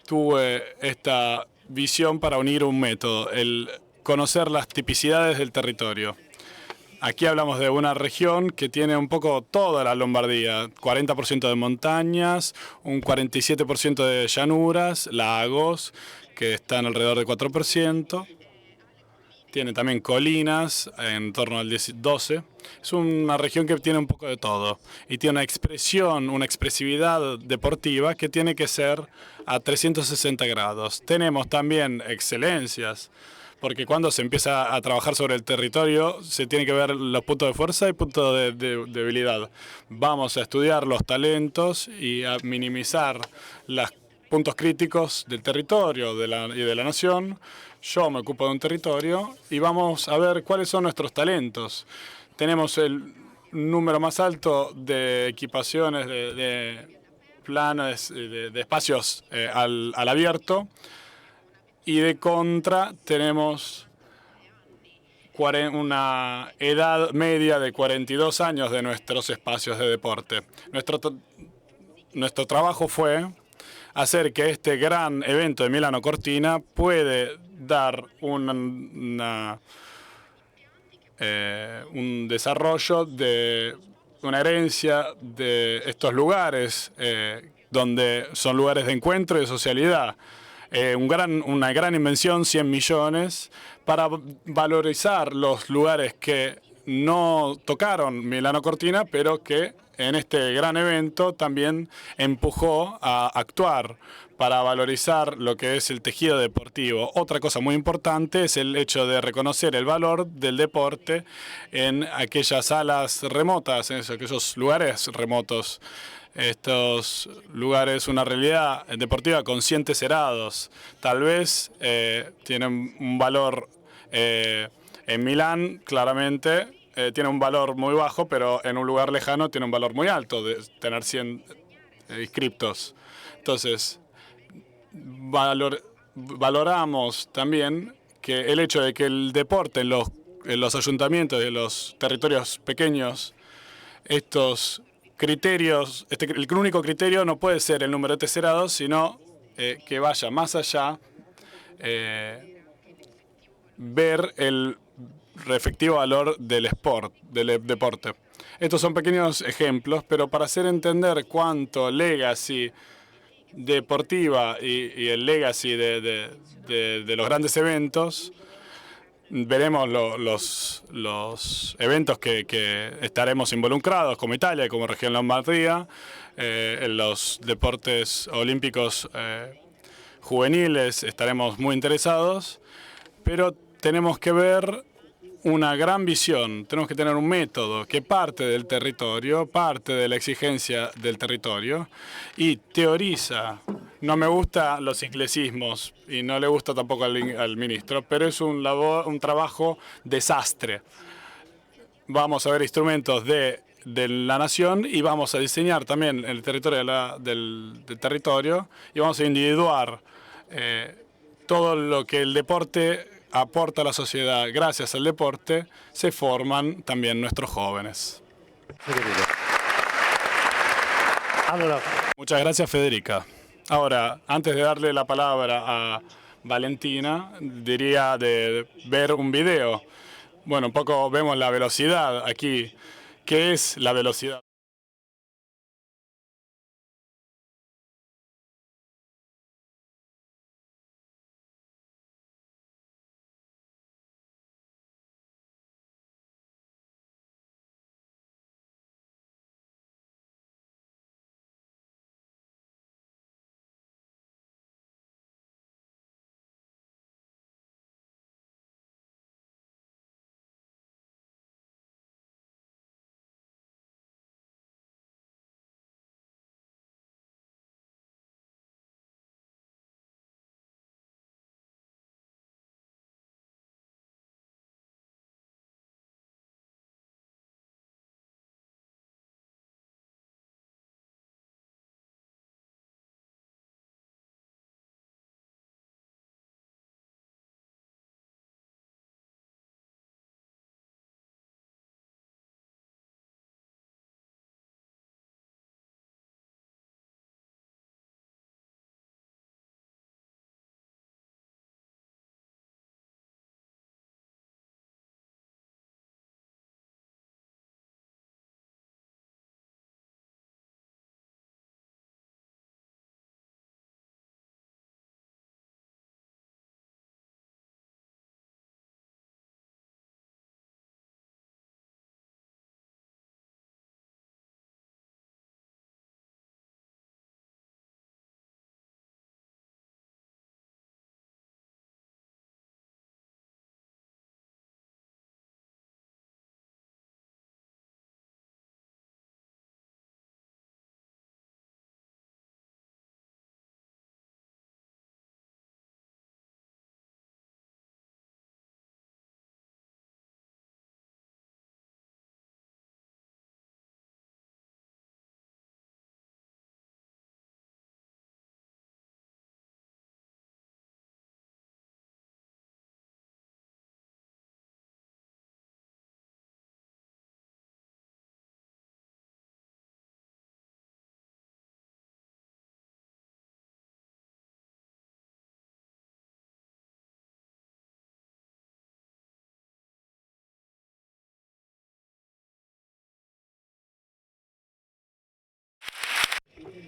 tuve esta visión para unir un método, el conocer las tipicidades del territorio. Aquí hablamos de una región que tiene un poco toda la Lombardía, 40% de montañas, un 47% de llanuras, lagos, que están alrededor del 4%. Tiene también colinas, en torno al 12%. Es una región que tiene un poco de todo y tiene una expresión, una expresividad deportiva que tiene que ser a 360 grados. Tenemos también excelencias, porque cuando se empieza a trabajar sobre el territorio se tiene que ver los puntos de fuerza y puntos de debilidad. Vamos a estudiar los talentos y a minimizar los puntos críticos del territorio y de la nación. Yo me ocupo de un territorio y vamos a ver cuáles son nuestros talentos. Tenemos el número más alto de equipaciones, de planes, de espacios al abierto. Y de contra tenemos una edad media de 42 años de nuestros espacios de deporte. Nuestro trabajo fue hacer que este gran evento de Milano Cortina puede dar un desarrollo de una herencia de estos lugares, donde son lugares de encuentro y de socialidad. Una gran invención, 100 millones, para valorizar los lugares que no tocaron Milano Cortina, pero que en este gran evento también empujó a actuar para valorizar lo que es el tejido deportivo. Otra cosa muy importante es el hecho de reconocer el valor del deporte en aquellas salas remotas, en aquellos lugares remotos. Estos lugares, una realidad deportiva con 100 teserados. Tal vez tienen un valor en Milán, claramente, tiene un valor muy bajo, pero en un lugar lejano tiene un valor muy alto de tener 100 inscriptos. Entonces, valoramos también que el hecho de que el deporte en los ayuntamientos de los territorios pequeños, estos criterios, el único criterio no puede ser el número de teserados, sino que vaya más allá ver el efectivo valor del deporte. Estos son pequeños ejemplos, pero para hacer entender cuánto legacy deportiva y el legacy de los grandes eventos, veremos los eventos que estaremos involucrados, como Italia, como región Lombardía, en los deportes olímpicos juveniles estaremos muy interesados, pero tenemos que ver una gran visión, tenemos que tener un método que parte del territorio, parte de la exigencia del territorio y teoriza. No me gustan los inglesismos y no le gusta tampoco al ministro, pero es un trabajo desastre. Vamos a ver instrumentos de la nación y vamos a diseñar también el territorio del territorio y vamos a individuar todo lo que el deporte aporta a la sociedad. Gracias al deporte se forman también nuestros jóvenes. Muchas gracias, Federica. Ahora, antes de darle la palabra a Valentina, diría de ver un video. Bueno, un poco vemos la velocidad aquí. ¿Qué es la velocidad?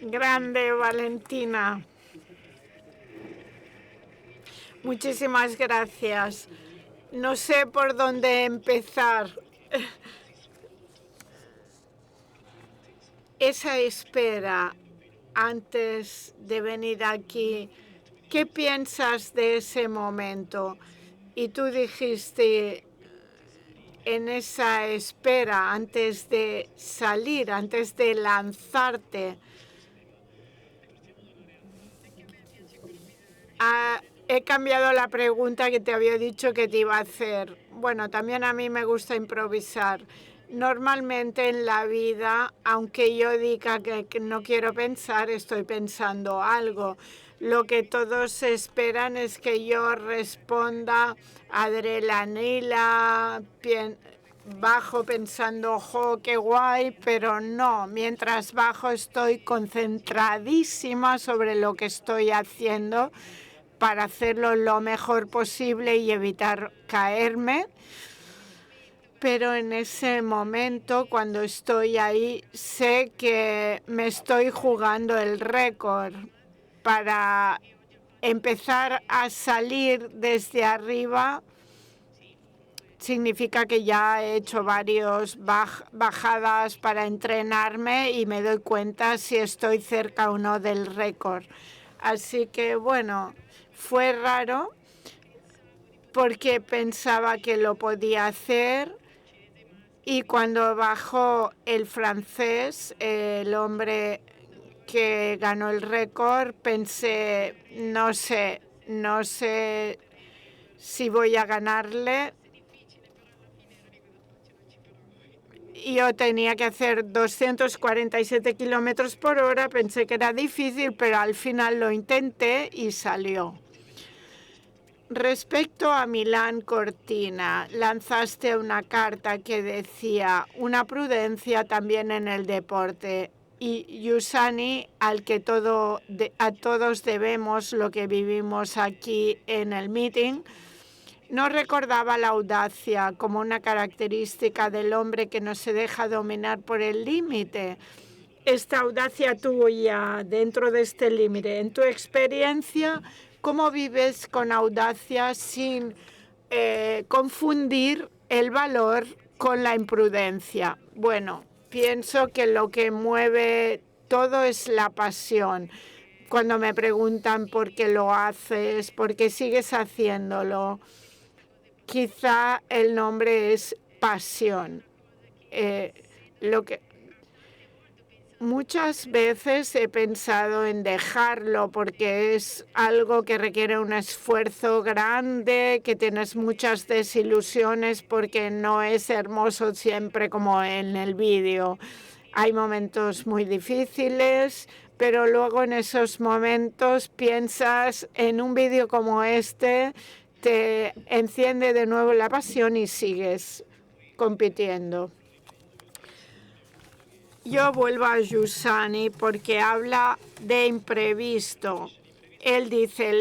Grande, Valentina. Muchísimas gracias. No sé por dónde empezar. Esa espera antes de venir aquí, ¿qué piensas de ese momento? Y tú dijiste, en esa espera, antes de salir, antes de lanzarte, he cambiado la pregunta que te había dicho que te iba a hacer. Bueno, también a mí me gusta improvisar. Normalmente en la vida, aunque yo diga que no quiero pensar, estoy pensando algo. Lo que todos esperan es que yo responda adrenalina, bajo pensando, ¡jo, qué guay! Pero no, mientras bajo estoy concentradísima sobre lo que estoy haciendo, para hacerlo lo mejor posible y evitar caerme. Pero en ese momento, cuando estoy ahí, sé que me estoy jugando el récord para empezar a salir desde arriba. Significa que ya he hecho varias bajadas para entrenarme y me doy cuenta si estoy cerca o no del récord. Así que bueno, fue raro porque pensaba que lo podía hacer. Y cuando bajó el francés, el hombre que ganó el récord, pensé, no sé si voy a ganarle. Yo tenía que hacer 247 kilómetros por hora, pensé que era difícil, pero al final lo intenté y salió. Respecto a Milán Cortina, lanzaste una carta que decía una prudencia también en el deporte. Y Giussani, al que a todos debemos lo que vivimos aquí en el meeting, no recordaba la audacia como una característica del hombre que no se deja dominar por el límite. Esta audacia tuya dentro de este límite, en tu experiencia, ¿cómo vives con audacia sin confundir el valor con la imprudencia? Bueno, pienso que lo que mueve todo es la pasión. Cuando me preguntan por qué lo haces, por qué sigues haciéndolo, quizá el nombre es pasión. Muchas veces he pensado en dejarlo porque es algo que requiere un esfuerzo grande, que tienes muchas desilusiones porque no es hermoso siempre como en el vídeo. Hay momentos muy difíciles, pero luego en esos momentos piensas en un vídeo como este, te enciende de nuevo la pasión y sigues compitiendo. Yo vuelvo a Giussani porque habla de imprevisto. Él dice,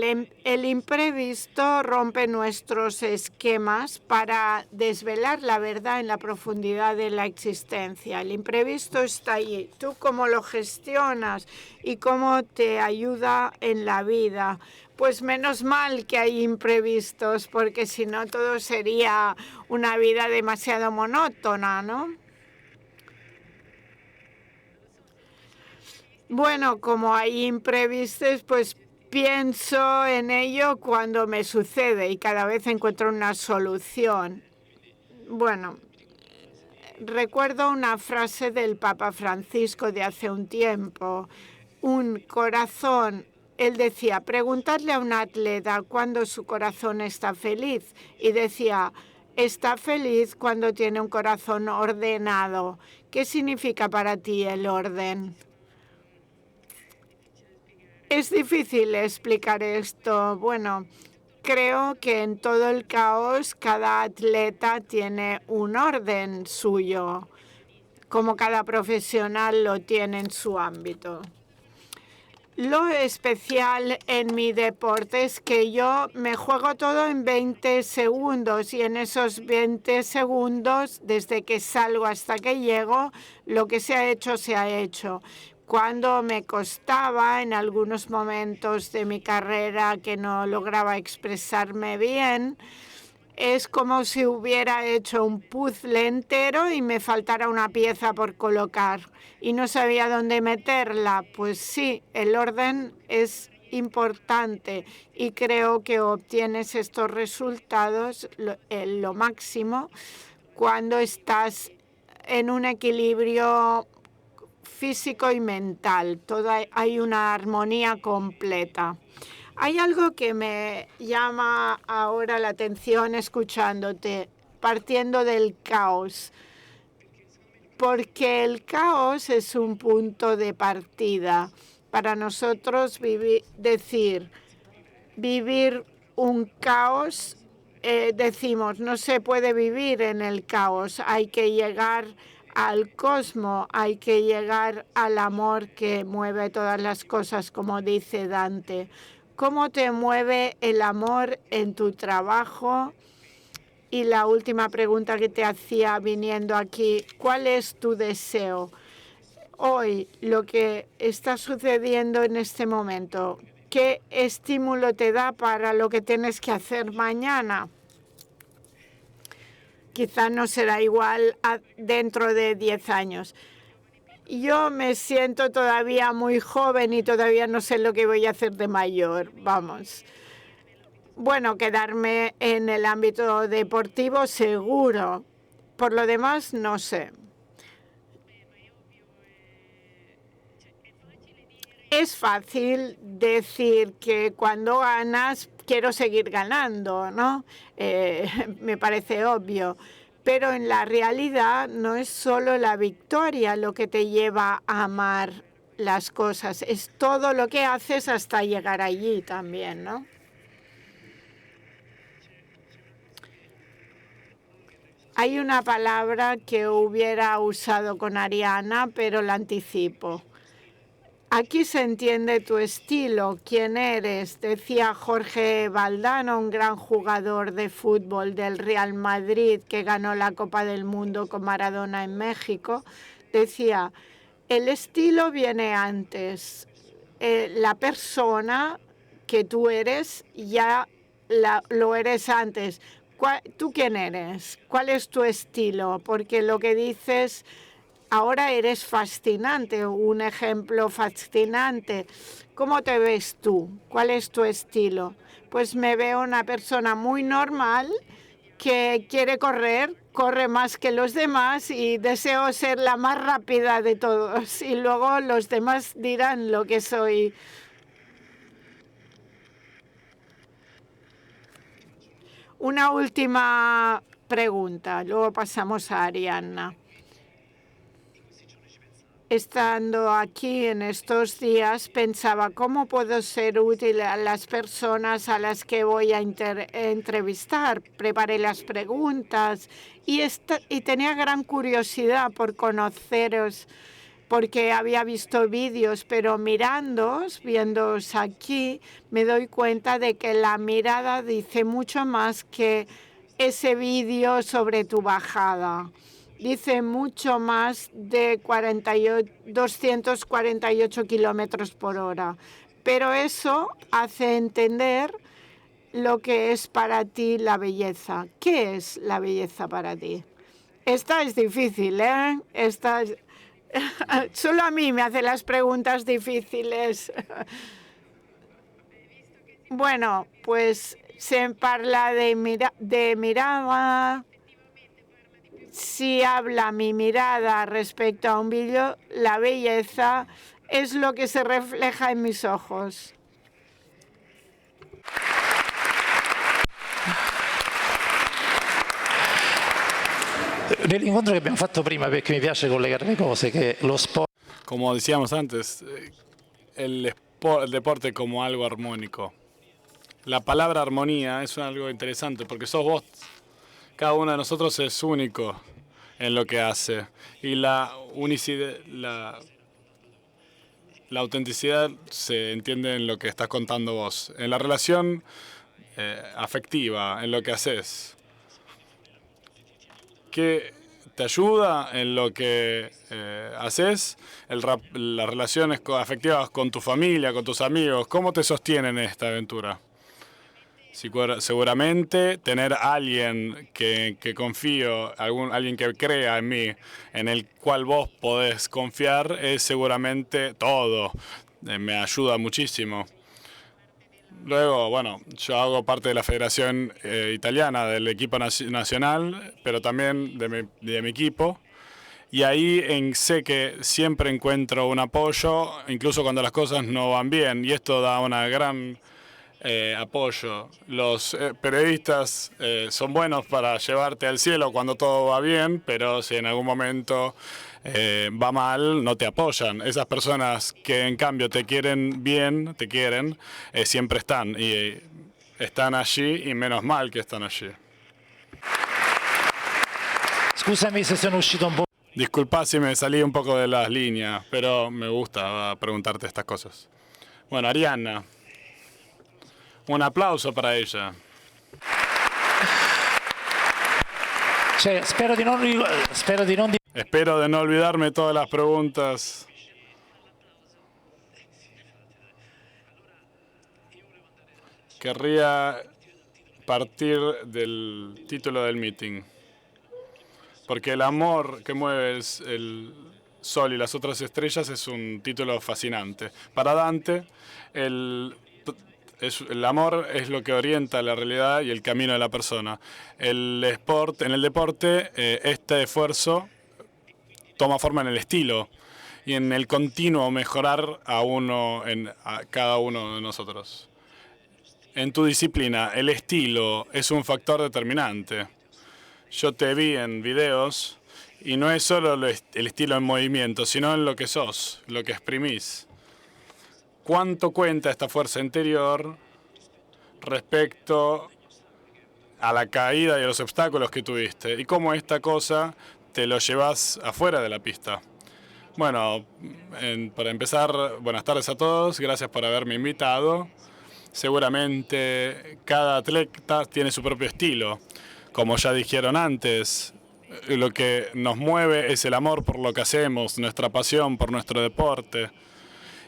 el imprevisto rompe nuestros esquemas para desvelar la verdad en la profundidad de la existencia. El imprevisto está allí. ¿Tú cómo lo gestionas y cómo te ayuda en la vida? Pues menos mal que hay imprevistos, porque si no todo sería una vida demasiado monótona, ¿no? Bueno, como hay imprevistos, pues pienso en ello cuando me sucede y cada vez encuentro una solución. Bueno, recuerdo una frase del Papa Francisco de hace un tiempo. Un corazón, él decía, preguntarle a un atleta cuándo su corazón está feliz. Y decía, está feliz cuando tiene un corazón ordenado. ¿Qué significa para ti el orden? Es difícil explicar esto. Bueno, creo que en todo el caos cada atleta tiene un orden suyo, como cada profesional lo tiene en su ámbito. Lo especial en mi deporte es que yo me juego todo en 20 segundos y en esos 20 segundos, desde que salgo hasta que llego, lo que se ha hecho, se ha hecho. Cuando me costaba en algunos momentos de mi carrera que no lograba expresarme bien, es como si hubiera hecho un puzzle entero y me faltara una pieza por colocar y no sabía dónde meterla. Pues sí, el orden es importante y creo que obtienes estos resultados lo máximo cuando estás en un equilibrio físico y mental. Hay una armonía completa. Hay algo que me llama ahora la atención escuchándote, partiendo del caos, porque el caos es un punto de partida. Para nosotros vivir un caos, decimos, no se puede vivir en el caos, hay que llegar al cosmos, hay que llegar al amor que mueve todas las cosas, como dice Dante. ¿Cómo te mueve el amor en tu trabajo? Y la última pregunta que te hacía viniendo aquí, ¿cuál es tu deseo? Hoy, lo que está sucediendo en este momento, ¿qué estímulo te da para lo que tienes que hacer mañana? Quizá no será igual dentro de 10 años. Yo me siento todavía muy joven y todavía no sé lo que voy a hacer de mayor. Vamos. Bueno, quedarme en el ámbito deportivo seguro. Por lo demás, no sé. Es fácil decir que cuando ganas quiero seguir ganando, ¿no? Me parece obvio. Pero en la realidad no es solo la victoria lo que te lleva a amar las cosas, es todo lo que haces hasta llegar allí también, ¿no? Hay una palabra que hubiera usado con Ariana, pero la anticipo. Aquí se entiende tu estilo, quién eres. Decía Jorge Valdano, un gran jugador de fútbol del Real Madrid que ganó la Copa del Mundo con Maradona en México. Decía, el estilo viene antes. La persona que tú eres ya lo eres antes. ¿Tú quién eres? ¿Cuál es tu estilo? Porque lo que dices... Ahora eres fascinante, un ejemplo fascinante. ¿Cómo te ves tú? ¿Cuál es tu estilo? Pues me veo una persona muy normal que quiere correr, corre más que los demás y deseo ser la más rápida de todos. Y luego los demás dirán lo que soy. Una última pregunta, luego pasamos a Arianna. Estando aquí en estos días, pensaba cómo puedo ser útil a las personas a las que voy a entrevistar. Preparé las preguntas y tenía gran curiosidad por conoceros, porque había visto vídeos, pero viéndoos aquí, me doy cuenta de que la mirada dice mucho más que ese vídeo sobre tu bajada. Dice mucho más de 248 kilómetros por hora. Pero eso hace entender lo que es para ti la belleza. ¿Qué es la belleza para ti? Esta es difícil, ¿eh? Solo a mí me hace las preguntas difíciles. Bueno, pues se parla de mirada. Si habla mi mirada respecto a un vídeo, la belleza es lo que se refleja en mis ojos. Nell'incontro che abbiamo fatto prima, perché mi piace collegare le cose, che lo sport... Como decíamos antes, el deporte como algo armónico. La palabra armonía es algo interesante porque sos vos. Cada uno de nosotros es único en lo que hace. Y la unicidad, la autenticidad se entiende en lo que estás contando vos. En la relación afectiva, en lo que haces. ¿Qué te ayuda en lo que haces? Las relaciones afectivas con tu familia, con tus amigos. ¿Cómo te sostienen en esta aventura? Seguramente tener a alguien que confío, alguien que crea en mí, en el cual vos podés confiar, es seguramente todo. Me ayuda muchísimo. Luego, bueno, yo hago parte de la Federación Italiana, del equipo nacional, pero también de mi equipo. Y ahí sé que siempre encuentro un apoyo, incluso cuando las cosas no van bien. Y esto da una gran... apoyo. Los periodistas son buenos para llevarte al cielo cuando todo va bien, pero si en algún momento va mal, no te apoyan. Esas personas que en cambio te quieren bien, siempre están y están allí, y menos mal que están allí. Scusami se sono uscito un po'. Disculpa si me salí un poco de las líneas, pero me gusta preguntarte estas cosas. Bueno, Arianna. Un aplauso para ella. Cioè, spero di non Espero de no olvidarme todas las preguntas. Querría partir del título del meeting, porque el amor que mueve el sol y las otras estrellas es un título fascinante. Para Dante, el amor es lo que orienta la realidad y el camino de la persona. En el deporte, este esfuerzo toma forma en el estilo y en el continuo mejorar a cada uno de nosotros. En tu disciplina, el estilo es un factor determinante. Yo te vi en videos y no es solo el estilo en movimiento, sino en lo que sos, lo que exprimís. ¿Cuánto cuenta esta fuerza interior respecto a la caída y a los obstáculos que tuviste? ¿Y cómo esta cosa te lo llevas afuera de la pista? Bueno, para empezar, buenas tardes a todos, gracias por haberme invitado. Seguramente cada atleta tiene su propio estilo. Como ya dijeron antes, lo que nos mueve es el amor por lo que hacemos, nuestra pasión por nuestro deporte.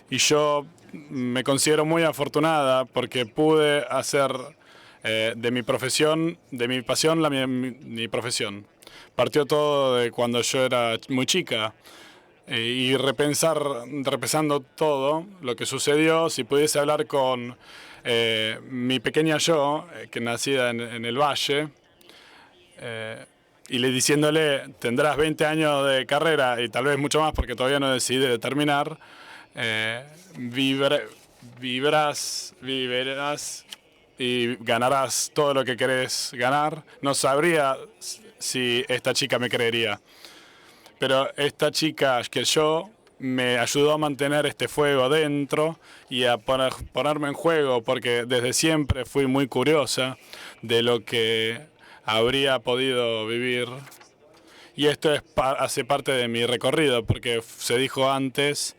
Y yo me considero muy afortunada porque pude hacer de mi pasión, mi profesión. Partió todo de cuando yo era muy chica. Y repensando todo lo que sucedió, si pudiese hablar con mi pequeña yo, que nacida en el Valle, y diciéndole, tendrás 20 años de carrera y tal vez mucho más porque todavía no decidí de terminar, vivirás y ganarás todo lo que querés ganar. No sabría si esta chica me creería. Pero esta chica que yo me ayudó a mantener este fuego dentro y a ponerme en juego, porque desde siempre fui muy curiosa de lo que habría podido vivir. Y esto hace parte de mi recorrido, porque se dijo antes,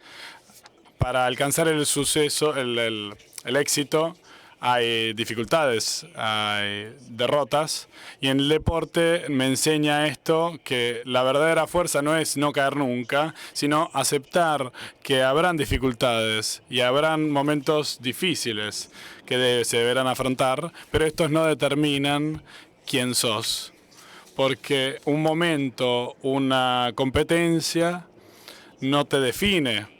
para alcanzar el suceso, el éxito, hay dificultades, hay derrotas, y en el deporte me enseña esto, que la verdadera fuerza no es no caer nunca, sino aceptar que habrán dificultades y habrán momentos difíciles que se deberán afrontar, pero estos no determinan quién sos, porque un momento, una competencia no te define.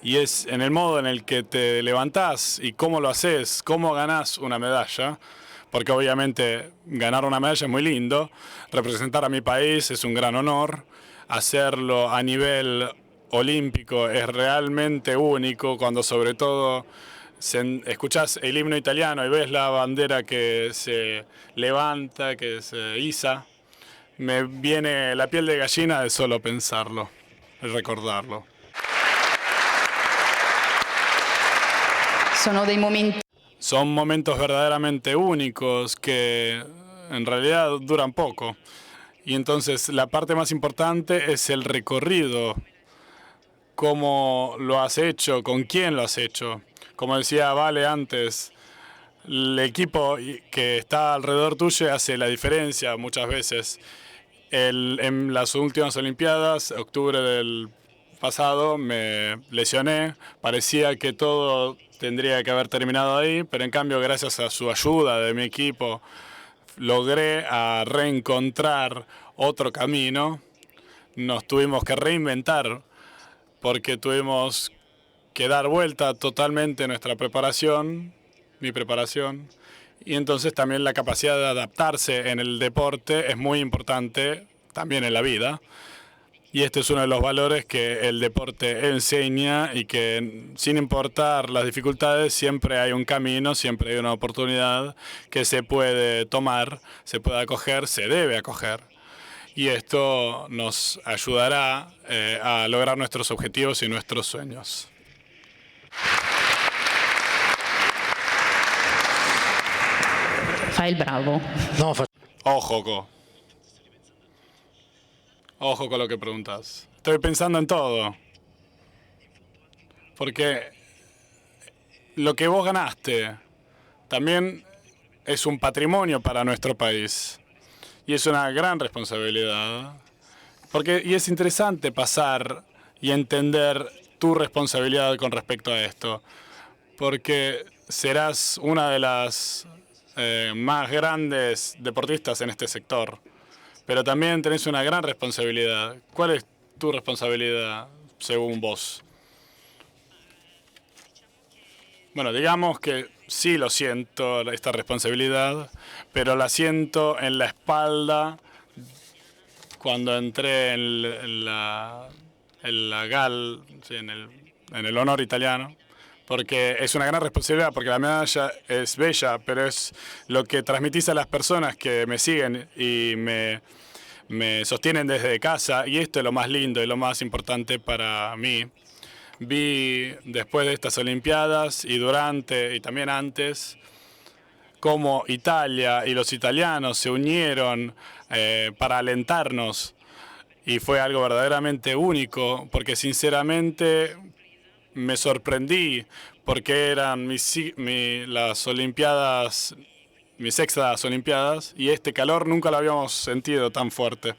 Y es en el modo en el que te levantás y cómo lo haces, cómo ganás una medalla, porque obviamente ganar una medalla es muy lindo, representar a mi país es un gran honor, hacerlo a nivel olímpico es realmente único, cuando sobre todo escuchás el himno italiano y ves la bandera que se levanta, que se iza, me viene la piel de gallina de solo pensarlo, de recordarlo. Son momentos verdaderamente únicos que en realidad duran poco. Y entonces la parte más importante es el recorrido. Cómo lo has hecho, con quién lo has hecho. Como decía Vale antes, el equipo que está alrededor tuyo hace la diferencia muchas veces. En las últimas Olimpiadas, octubre del pasado, me lesioné. Parecía que todo tendría que haber terminado ahí, pero en cambio, gracias a su ayuda de mi equipo, logré reencontrar otro camino. Nos tuvimos que reinventar porque tuvimos que dar vuelta totalmente nuestra preparación, mi preparación, y entonces también la capacidad de adaptarse en el deporte es muy importante también en la vida. Y este es uno de los valores que el deporte enseña y que sin importar las dificultades siempre hay un camino, siempre hay una oportunidad que se puede tomar, se puede acoger, se debe acoger. Y esto nos ayudará a lograr nuestros objetivos y nuestros sueños. Fai il bravo. No, Ojo con lo que preguntas. Estoy pensando en todo. Porque lo que vos ganaste, también es un patrimonio para nuestro país. Y es una gran responsabilidad. Y es interesante pasar y entender tu responsabilidad con respecto a esto. Porque serás una de las más grandes deportistas en este sector. Pero también tenés una gran responsabilidad. ¿Cuál es tu responsabilidad según vos? Bueno, digamos que sí lo siento, esta responsabilidad, pero la siento en la espalda cuando entré en la GAL, sí, en el honor italiano, porque es una gran responsabilidad, porque la medalla es bella, pero es lo que transmitís a las personas que me siguen y me sostienen desde casa, y esto es lo más lindo y lo más importante para mí. Vi después de estas Olimpiadas y durante y también antes cómo Italia y los italianos se unieron para alentarnos, y fue algo verdaderamente único, porque sinceramente me sorprendí, porque eran las Olimpiadas, mis sextas Olimpiadas, y este calor nunca lo habíamos sentido tan fuerte.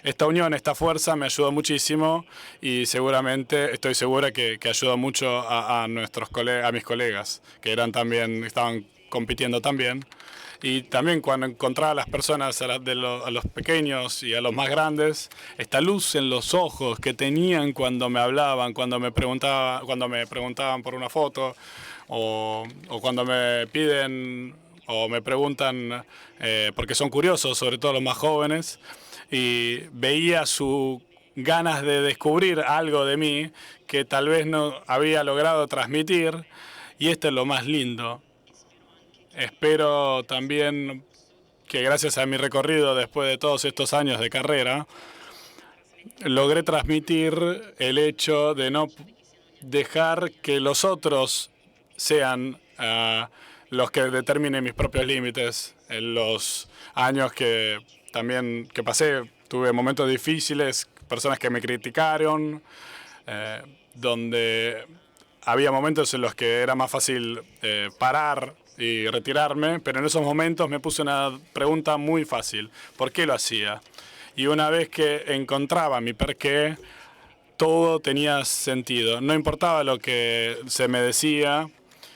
Esta unión, esta fuerza me ayudó muchísimo, y seguramente, estoy segura que ayudó mucho a mis colegas, que estaban compitiendo también. Y también cuando encontraba a las personas, a los pequeños y a los más grandes, esta luz en los ojos que tenían cuando me hablaban, cuando me preguntaban por una foto, o cuando me piden o me preguntan porque son curiosos, sobre todo los más jóvenes, y veía sus ganas de descubrir algo de mí que tal vez no había logrado transmitir, y esto es lo más lindo. Espero también que gracias a mi recorrido después de todos estos años de carrera, logré transmitir el hecho de no dejar que los otros sean los que determinen mis propios límites. En los años que pasé, tuve momentos difíciles, personas que me criticaron, donde había momentos en los que era más fácil parar y retirarme, pero en esos momentos me puse una pregunta muy fácil: ¿por qué lo hacía? Y una vez que encontraba mi porqué, todo tenía sentido. No importaba lo que se me decía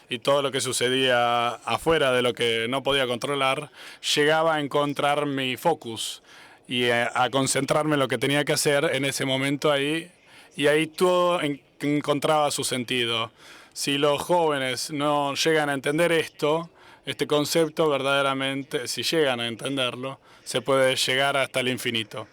y todo lo que sucedía afuera de lo que no podía controlar, llegaba a encontrar mi focus y a concentrarme en lo que tenía que hacer en ese momento ahí, y ahí todo encontraba su sentido. Si los jóvenes no llegan a entender este concepto verdaderamente, si llegan a entenderlo, se puede llegar hasta el infinito.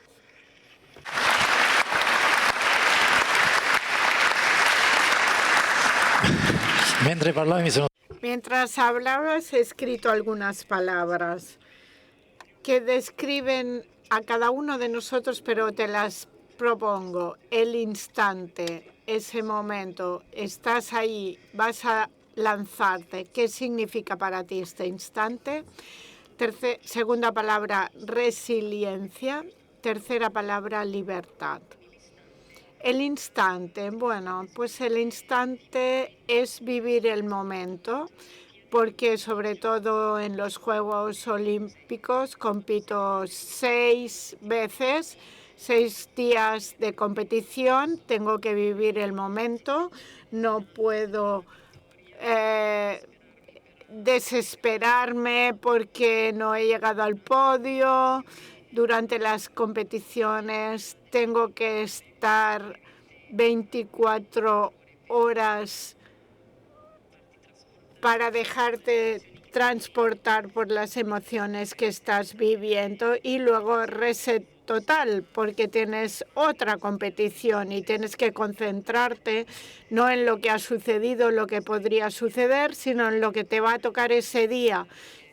Mientras hablabas, he escrito algunas palabras que describen a cada uno de nosotros, pero te las propongo. El instante, ese momento, estás ahí, vas a lanzarte. ¿Qué significa para ti este instante? Segunda palabra, resiliencia. Tercera palabra, libertad. El instante, bueno, pues el instante es vivir el momento, porque sobre todo en los Juegos Olímpicos compito 6 veces, 6 días de competición, tengo que vivir el momento, no puedo desesperarme porque no he llegado al podio. Durante las competiciones tengo que estar 24 horas para dejarte transportar por las emociones que estás viviendo, y luego reset total, porque tienes otra competición y tienes que concentrarte no en lo que ha sucedido, lo que podría suceder, sino en lo que te va a tocar ese día.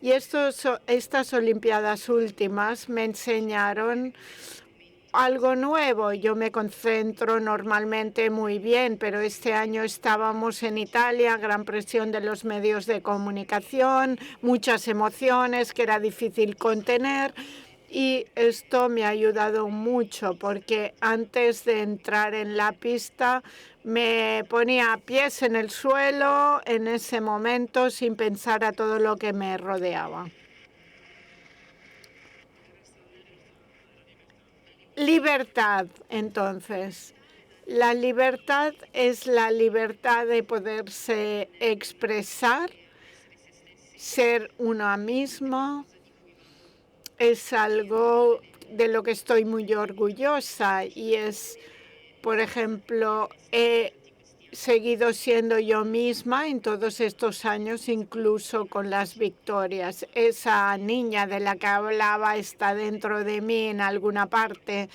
Y estas Olimpiadas últimas me enseñaron algo nuevo. Yo me concentro normalmente muy bien, pero este año estábamos en Italia, gran presión de los medios de comunicación, muchas emociones que era difícil contener, Y esto me ha ayudado mucho porque antes de entrar en la pista me ponía pies en el suelo en ese momento sin pensar a todo lo que me rodeaba. Libertad, entonces. La libertad es la libertad de poderse expresar, ser uno mismo. Es algo de lo que estoy muy orgullosa y es, por ejemplo, he seguido siendo yo misma en todos estos años, incluso con las victorias. Esa niña de la que hablaba está dentro de mí en alguna parte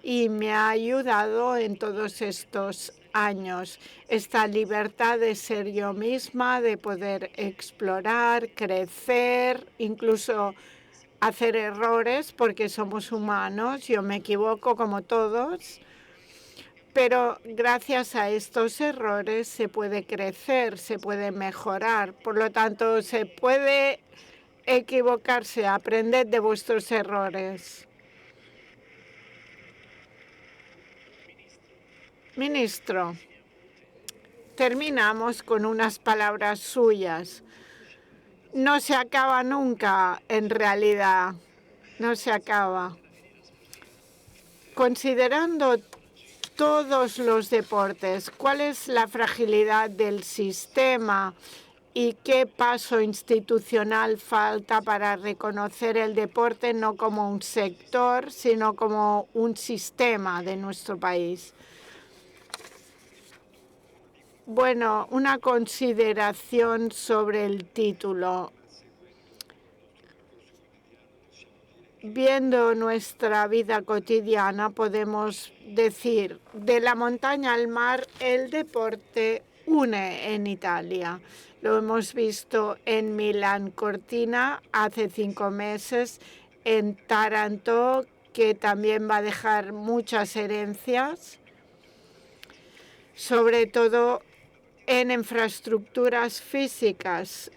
y me ha ayudado en todos estos años. Esta libertad de ser yo misma, de poder explorar, crecer, incluso hacer errores porque somos humanos. Yo me equivoco como todos. Pero gracias a estos errores se puede crecer, se puede mejorar. Por lo tanto, se puede equivocarse, aprended de vuestros errores. Ministro, terminamos con unas palabras suyas. No se acaba nunca, en realidad. No se acaba. Considerando todos los deportes, ¿cuál es la fragilidad del sistema y qué paso institucional falta para reconocer el deporte no como un sector, sino como un sistema de nuestro país? Bueno, una consideración sobre el título. Viendo nuestra vida cotidiana, podemos decir, de la montaña al mar, el deporte une en Italia. Lo hemos visto en Milán Cortina hace 5 meses, en Taranto, que también va a dejar muchas herencias, sobre todo en infraestructuras físicas.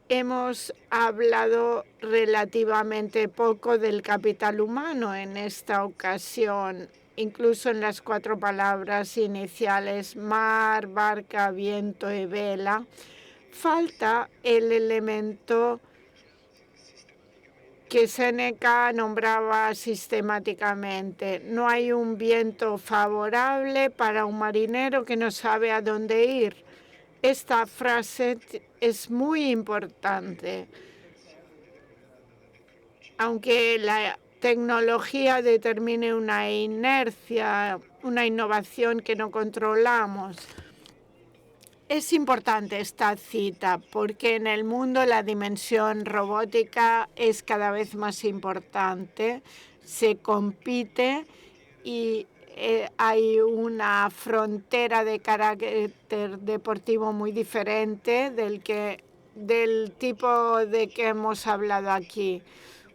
Hemos hablado relativamente poco del capital humano en esta ocasión, incluso en las 4 palabras iniciales, mar, barca, viento y vela. Falta el elemento que Séneca nombraba sistemáticamente. No hay un viento favorable para un marinero que no sabe a dónde ir. Esta frase es muy importante. Aunque la tecnología determine una inercia, una innovación que no controlamos, es importante esta cita porque en el mundo la dimensión robótica es cada vez más importante, se compite y hay una frontera de carácter deportivo muy diferente del tipo de que hemos hablado aquí.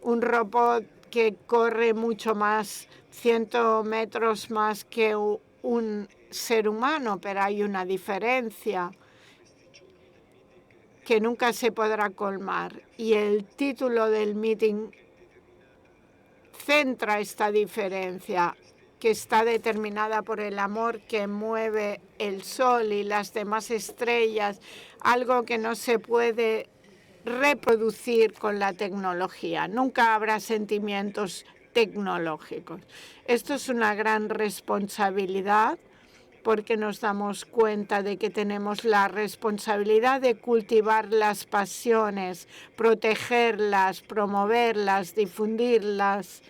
Un robot que corre mucho más, 100 metros más que un ser humano, pero hay una diferencia que nunca se podrá colmar. Y el título del meeting centra esta diferencia, que está determinada por el amor que mueve el sol y las demás estrellas, algo que no se puede reproducir con la tecnología. Nunca habrá sentimientos tecnológicos. Esto es una gran responsabilidad porque nos damos cuenta de que tenemos la responsabilidad de cultivar las pasiones, protegerlas, promoverlas, difundirlas,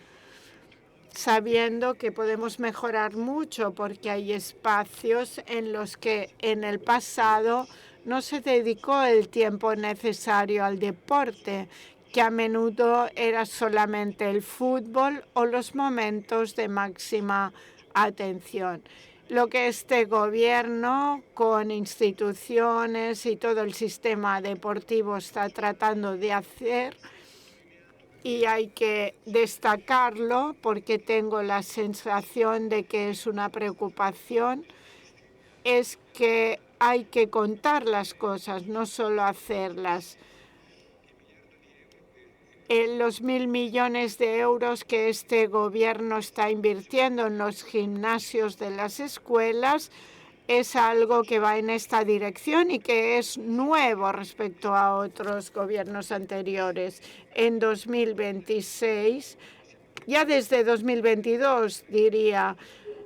sabiendo que podemos mejorar mucho porque hay espacios en los que en el pasado no se dedicó el tiempo necesario al deporte, que a menudo era solamente el fútbol o los momentos de máxima atención. Lo que este gobierno, con instituciones y todo el sistema deportivo, está tratando de hacer, y hay que destacarlo porque tengo la sensación de que es una preocupación, es que hay que contar las cosas, no solo hacerlas. los 1.000 millones de euros que este gobierno está invirtiendo en los gimnasios de las escuelas es algo que va en esta dirección y que es nuevo respecto a otros gobiernos anteriores. En 2026, ya desde 2022 diría,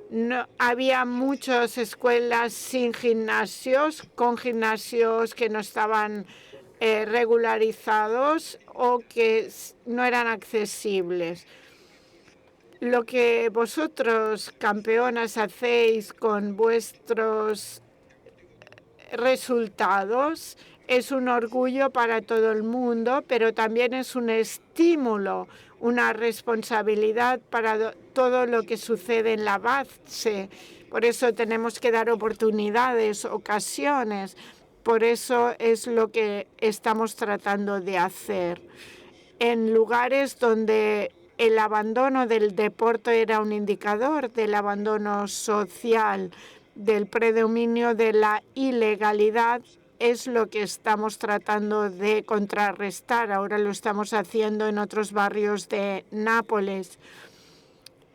no, había muchas escuelas sin gimnasios, con gimnasios que no estaban regularizados o que no eran accesibles. Lo que vosotros, campeonas, hacéis con vuestros resultados es un orgullo para todo el mundo, pero también es un estímulo, una responsabilidad para todo lo que sucede en la base. Por eso tenemos que dar oportunidades, ocasiones. Por eso es lo que estamos tratando de hacer. En lugares donde el abandono del deporte era un indicador del abandono social, del predominio de la ilegalidad, es lo que estamos tratando de contrarrestar. Ahora lo estamos haciendo en otros barrios de Nápoles,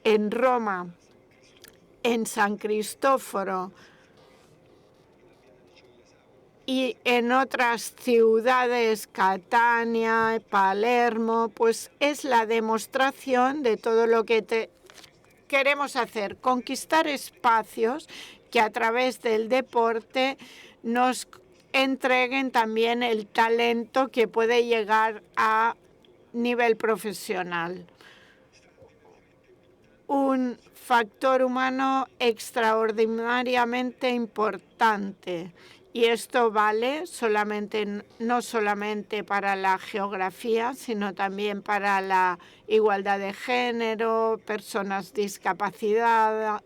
en Roma, en San Cristóforo y en otras ciudades, Catania, Palermo, pues es la demostración de todo lo que queremos hacer, conquistar espacios que a través del deporte nos entreguen también el talento que puede llegar a nivel profesional. Un factor humano extraordinariamente importante. Y esto vale no solamente para la geografía, sino también para la igualdad de género, personas discapacitadas,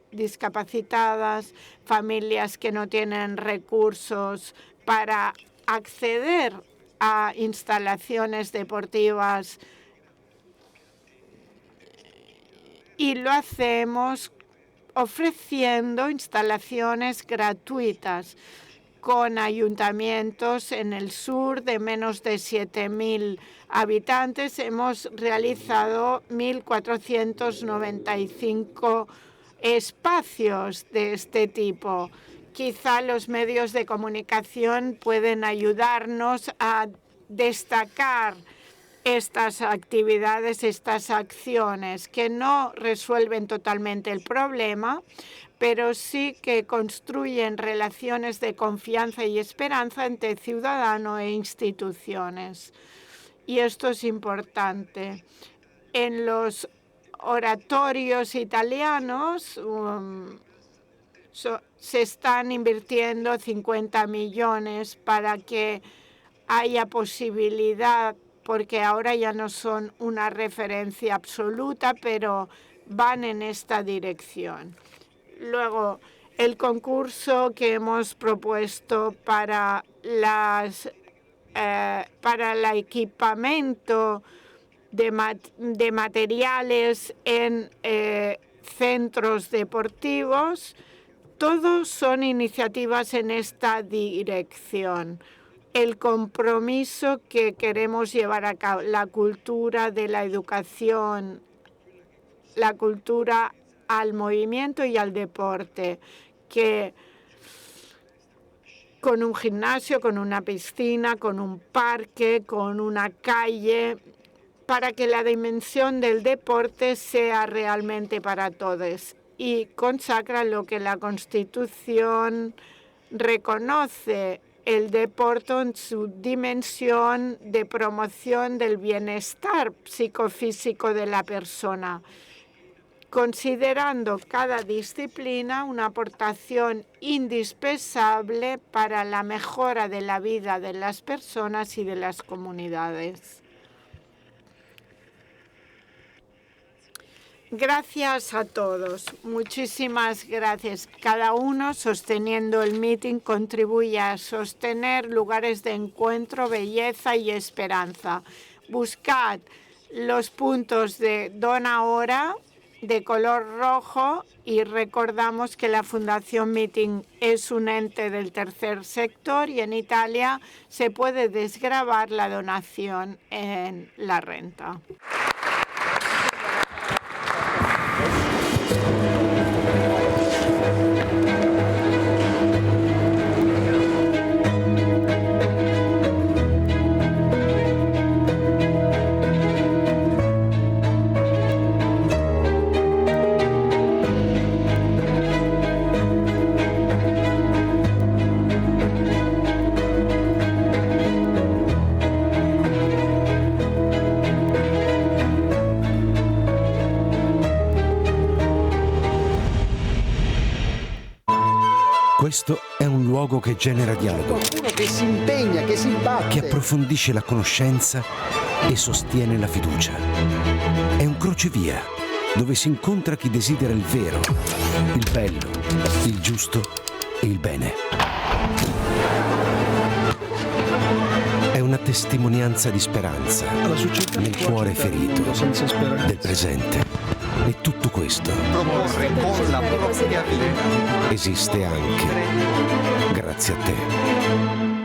familias que no tienen recursos para acceder a instalaciones deportivas. Y lo hacemos ofreciendo instalaciones gratuitas con ayuntamientos en el sur de menos de 7.000 habitantes. Hemos realizado 1.495 espacios de este tipo. Quizá los medios de comunicación pueden ayudarnos a destacar estas actividades, estas acciones que no resuelven totalmente el problema, pero sí que construyen relaciones de confianza y esperanza entre ciudadano e instituciones. Y esto es importante. En los oratorios italianos se están invirtiendo 50 millones para que haya posibilidad, porque ahora ya no son una referencia absoluta, pero van en esta dirección. Luego, el concurso que hemos propuesto para el equipamiento de materiales en centros deportivos, todos son iniciativas en esta dirección. El compromiso que queremos llevar a cabo, la cultura de la educación, la cultura al movimiento y al deporte, que con un gimnasio, con una piscina, con un parque, con una calle, para que la dimensión del deporte sea realmente para todos y consagra lo que la Constitución reconoce, el deporte en su dimensión de promoción del bienestar psicofísico de la persona, considerando cada disciplina una aportación indispensable para la mejora de la vida de las personas y de las comunidades. Gracias a todos. Muchísimas gracias. Cada uno sosteniendo el meeting contribuye a sostener lugares de encuentro, belleza y esperanza. Buscad los puntos de Dona Hora de color rojo y recordamos que la Fundación Meeting es un ente del tercer sector y en Italia se puede desgravar la donación en la renta. Questo è un luogo che genera dialogo, Qualcuno che si impegna, che si batte. che approfondisce la conoscenza e sostiene la fiducia. È un crocevia dove si incontra chi desidera il vero, il bello, il giusto e il bene. È una testimonianza di speranza nel cuore ferito del presente. E tutto questo Proporre con la propria vita. esiste anche grazie a te.